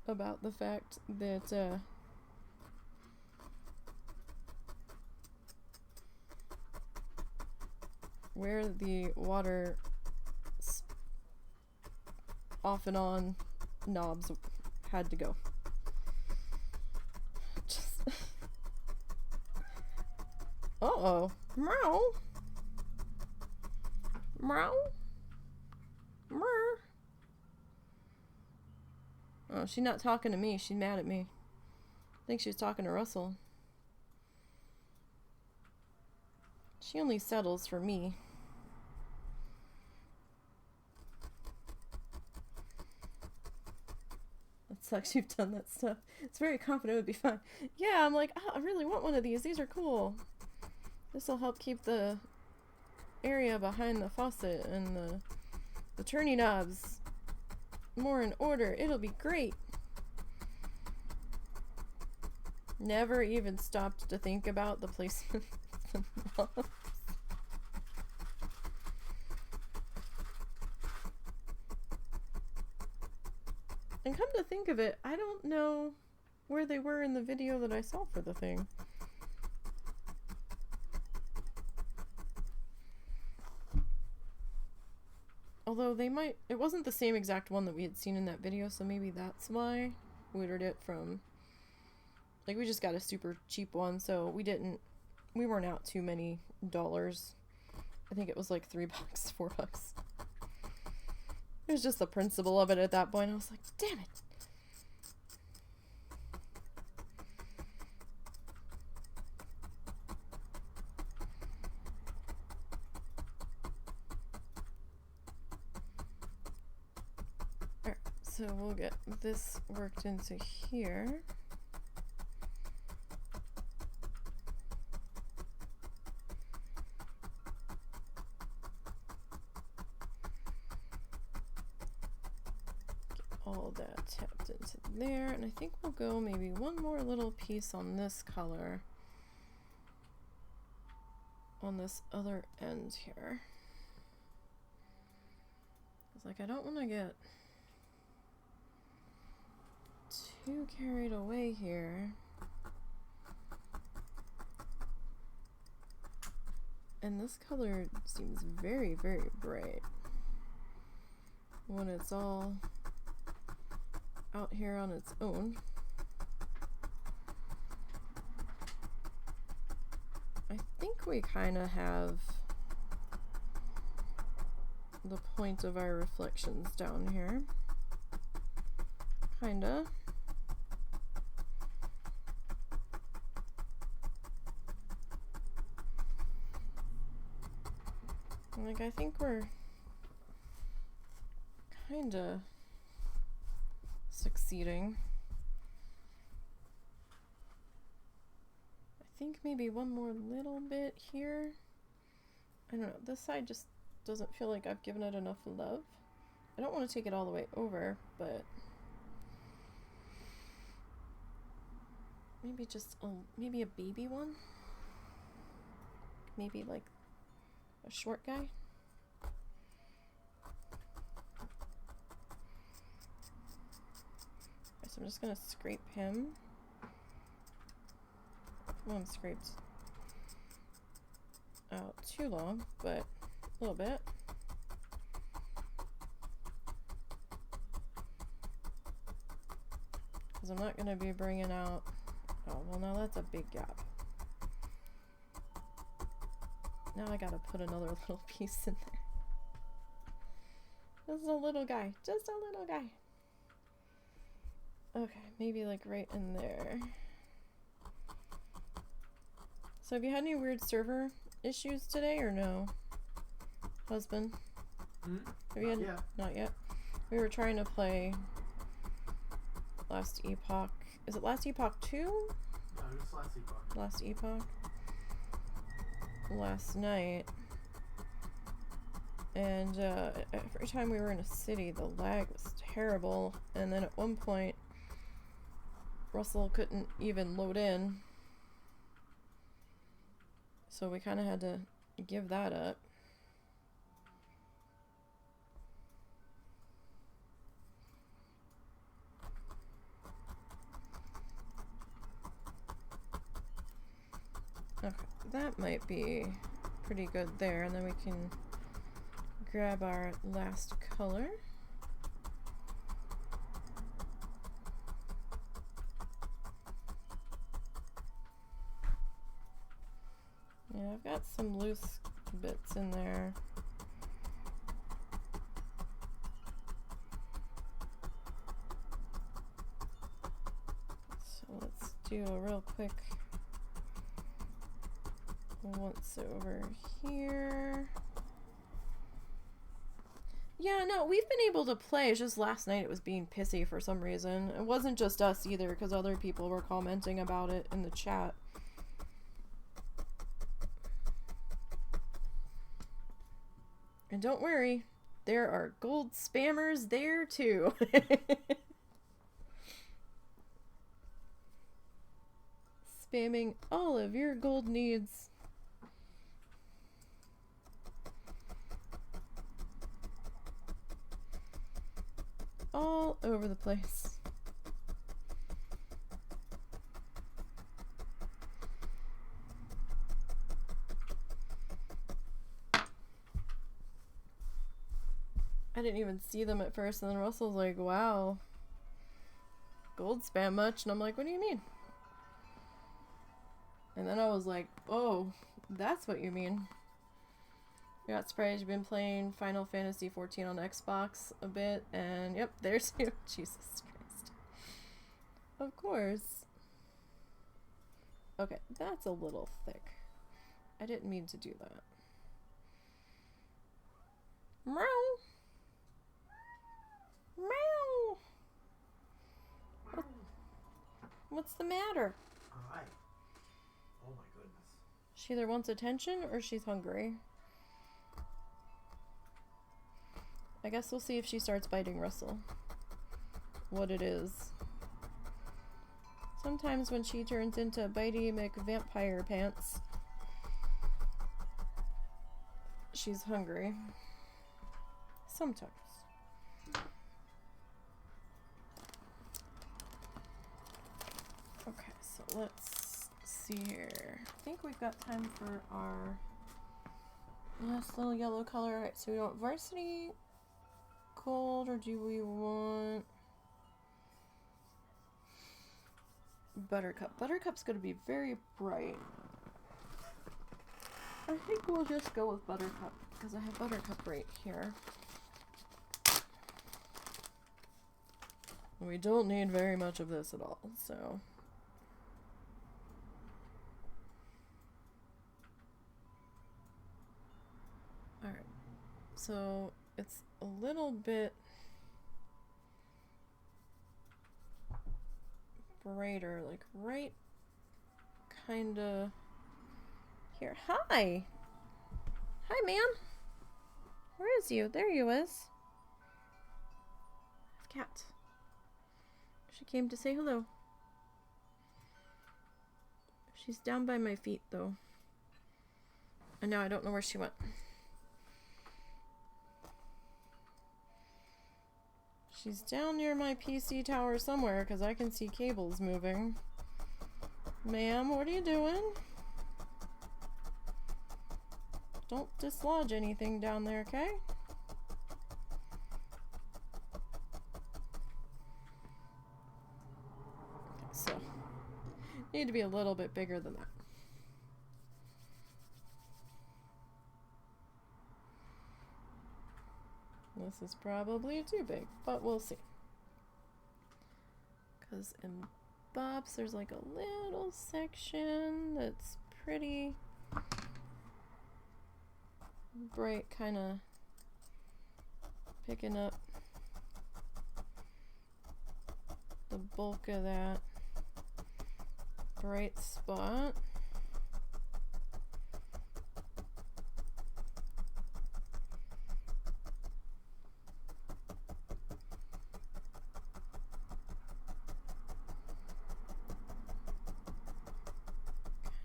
About the fact that, where the water off and on knobs had to go. Just uh-oh. Meow. Meow. Mer. Oh, she's not talking to me. She's mad at me. I think she was talking to Russell. She only settles for me. That sucks you've done that stuff. It's very confident it would be fine. Yeah, I'm like, oh, I really want one of these. These are cool. This will help keep the area behind the faucet and the turny knobs more in order. It'll be great. Never even stopped to think about the placement of the knobs. And come to think of it, I don't know where they were in the video that I saw for the thing. Although they might, it wasn't the same exact one that we had seen in that video, so maybe that's why we ordered it from, like, we just got a super cheap one, so we weren't out too many dollars. I think it was like $3, $4. It was just the principle of it at that point. I was like, damn it. Alright, so we'll get this worked into here. All that tapped into there, and I think we'll go maybe one more little piece on this color on this other end here. It's like I don't want to get too carried away here. And this color seems very, very bright when it's all out here on its own. I think we kind of have the point of our reflections down here. Kinda. Like, I think we're kinda succeeding. I think maybe one more little bit here. I don't know, this side just doesn't feel like I've given it enough love. I don't want to take it all the way over, but maybe just maybe a baby one. Maybe like a short guy. So I'm just gonna scrape him. Well, I'm scraped out too long, but a little bit. Because I'm not gonna be bringing out, oh, well, now that's a big gap. Now I gotta put another little piece in there. This is a little guy, just a little guy. Okay, maybe like right in there. So have you had any weird server issues today or no? Husband? Have you had? Yeah. Not yet. We were trying to play Last Epoch. Is it Last Epoch 2? No, it's Last Epoch. Last Epoch. Last night. And every time we were in a city, the lag was terrible. And then at one point, Russell couldn't even load in. So we kind of had to give that up. Okay, that might be pretty good there, and then we can grab our last color. Yeah, I've got some loose bits in there. So let's do a real quick once over here. Yeah, no, we've been able to play. It's just last night it was being pissy for some reason. It wasn't just us either, because other people were commenting about it in the chat. And don't worry, there are gold spammers there too. Spamming all of your gold needs. All over the place. I didn't even see them at first, and then Russell's like, wow, gold spam much? And I'm like, what do you mean? And then I was like, oh, that's what you mean. You're not surprised you've been playing Final Fantasy 14 on Xbox a bit, and yep, there's you. Jesus Christ. Of course. Okay, that's a little thick. I didn't mean to do that. Meow. Meow. What's the matter? Hi. Oh my goodness. She either wants attention or she's hungry. I guess we'll see if she starts biting Russell. What it is. Sometimes when she turns into Bitey McVampire Pants, she's hungry. Sometimes. Okay, so let's see here. I think we've got time for our last little yellow color. Alright, so we want varsity gold, or do we want buttercup? Buttercup's going to be very bright. I think we'll just go with buttercup because I have buttercup right here. We don't need very much of this at all, so. Alright, so it's a little bit brighter, like right kinda here. Hi! Hi, man! Where is you? There you is. Cat. She came to say hello. She's down by my feet, though. And now I don't know where she went. She's down near my PC tower somewhere, because I can see cables moving. Ma'am, what are you doing? Don't dislodge anything down there, okay? So, need to be a little bit bigger than that. This is probably too big, but we'll see. Because in Bob's, there's like a little section that's pretty bright, kind of picking up the bulk of that bright spot.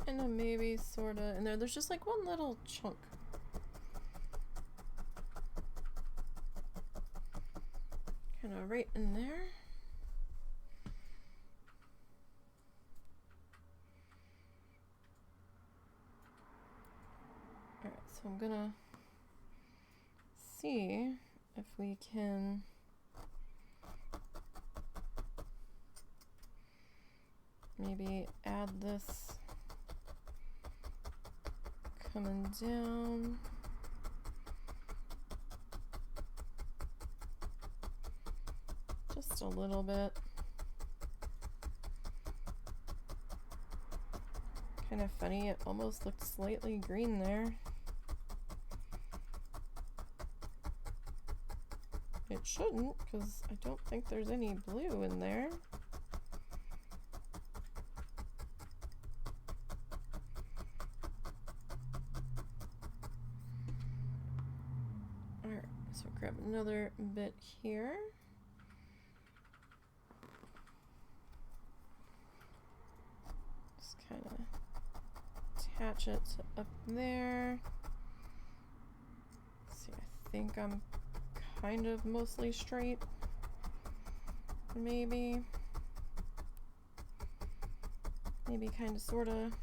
Kind of maybe sort of in there. There's just like one little chunk. Kind of right in there. Alright, so I'm gonna see if we can maybe add this coming down. Just a little bit. Kind of funny, it almost looked slightly green there. It shouldn't, because I don't think there's any blue in there. Alright, so grab another bit here. Just kind of attach it up there. Let's see, I think I'm kind of mostly straight. Maybe kind of sort of.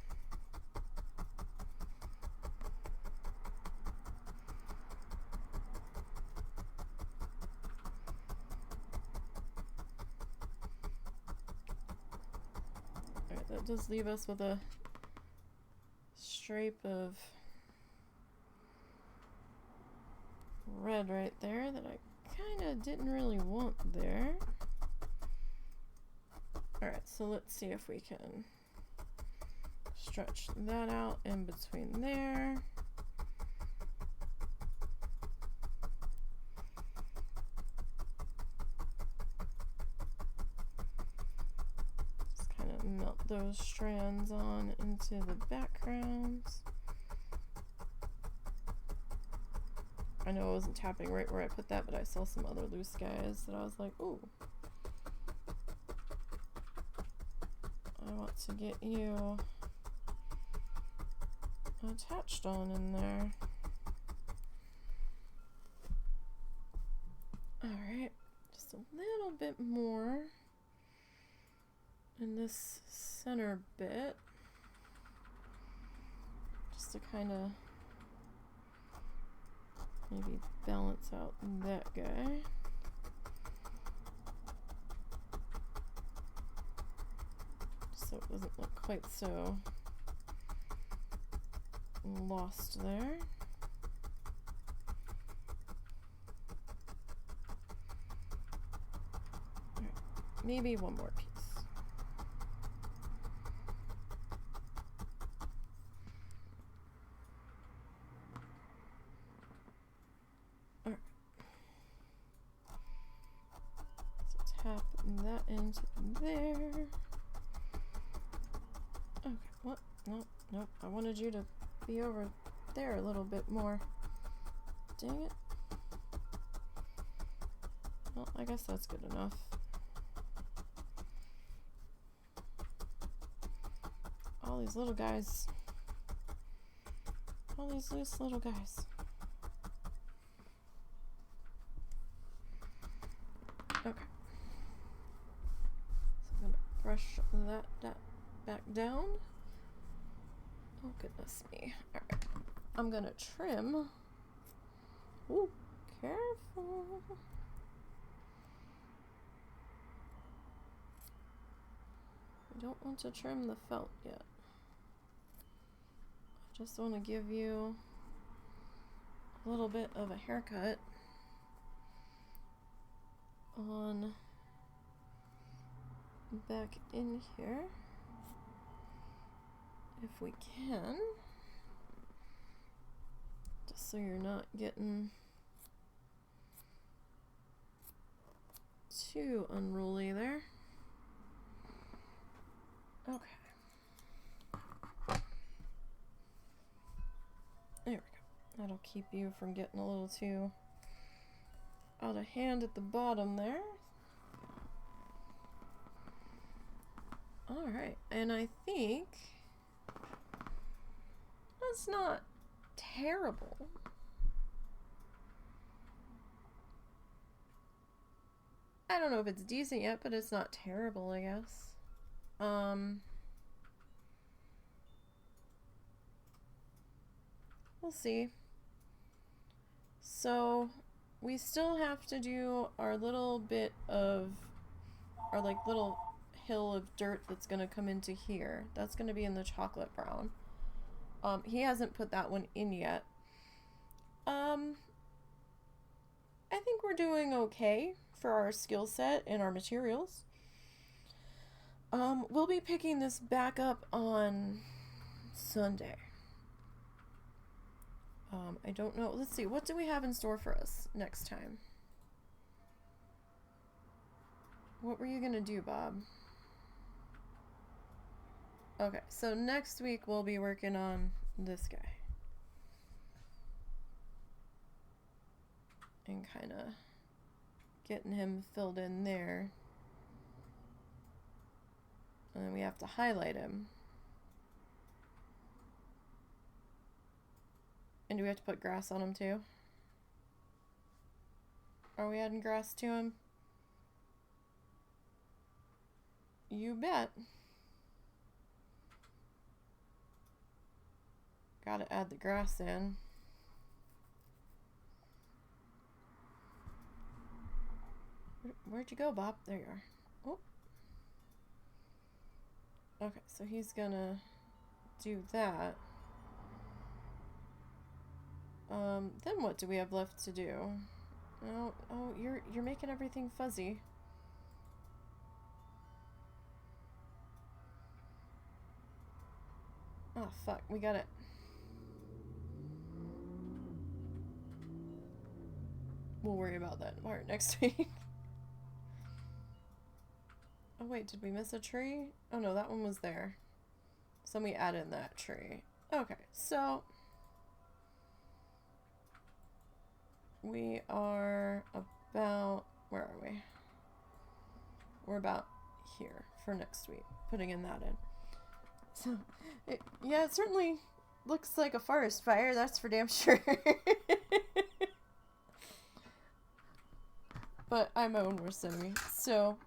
that does leave us with a stripe of red right there that I kind of didn't really want there. Alright, so let's see if we can stretch that out in between there. Just kind of melt those strands on into the backgrounds. I know I wasn't tapping right where I put that, but I saw some other loose guys that I was like, ooh. I want to get you attached on in there. Alright, just a little bit more in this center bit. Just to kind of maybe balance out that guy. So it doesn't look quite so lost there. All right, maybe one more piece. All right. So tap that into there. Okay, what? Nope, nope. I wanted you to be over there a little bit more. Dang it. Well, I guess that's good enough. All these little guys. All these loose little guys. Okay. So I'm gonna brush that back down. Oh goodness me. Alright. I'm gonna trim. Ooh, careful. I don't want to trim the felt yet. I just want to give you a little bit of a haircut on back in here. If we can, just so you're not getting too unruly there. Okay. There we go. That'll keep you from getting a little too out of hand at the bottom there. Alright, and I think that's not terrible. I don't know if it's decent yet, but it's not terrible, I guess. We'll see. So we still have to do our little bit of our like little hill of dirt that's gonna come into here. That's gonna be in the chocolate brown. He hasn't put that one in yet. I think we're doing okay for our skill set and our materials. We'll be picking this back up on Sunday. I don't know. Let's see. What do we have in store for us next time? What were you gonna do, Bob? Okay, so next week we'll be working on this guy. And kind of getting him filled in there. And then we have to highlight him. And do we have to put grass on him too? Are we adding grass to him? You bet. Gotta add the grass in. Where'd you go, Bob? There you are. Oh. Okay, so he's gonna do that. Then what do we have left to do? Oh, you're making everything fuzzy. Oh, fuck, we got it. We'll worry about that part next week. Oh, wait, did we miss a tree? Oh, no, that one was there. So we add in that tree. Okay, so we are about, where are we? We're about here for next week, putting in that in. So, yeah, it certainly looks like a forest fire, that's for damn sure. But I'm my own worst enemy, so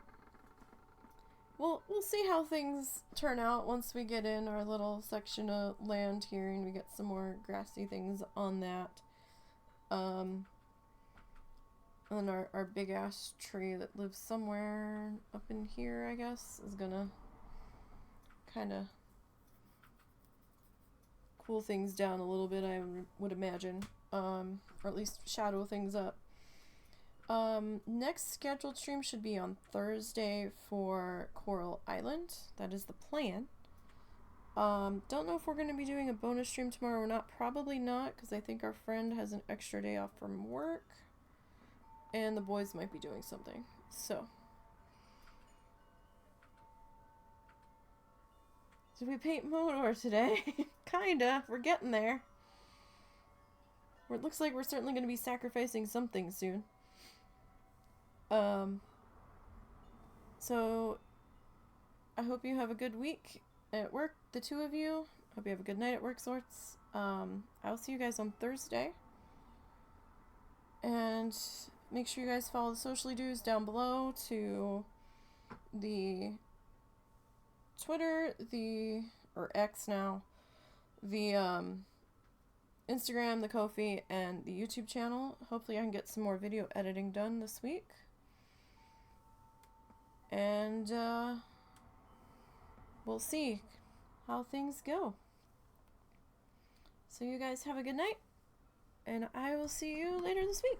we'll see how things turn out once we get in our little section of land here and we get some more grassy things on that. And then our big ass tree that lives somewhere up in here, I guess, is gonna kind of cool things down a little bit, I would imagine, or at least shadow things up. Next scheduled stream should be on Thursday for Coral Island. That is the plan. Don't know if we're going to be doing a bonus stream tomorrow or not. Probably not, because I think our friend has an extra day off from work. And the boys might be doing something. So. Did we paint Modor today? Kinda. We're getting there. It looks like we're certainly going to be sacrificing something soon. So I hope you have a good week at work, the two of you. Hope you have a good night at work, sorts. I'll see you guys on Thursday. And make sure you guys follow the socially do's down below to the Twitter, or X now, the Instagram, the Ko-fi, and the YouTube channel. Hopefully I can get some more video editing done this week. And we'll see how things go. So you guys have a good night, and I will see you later this week.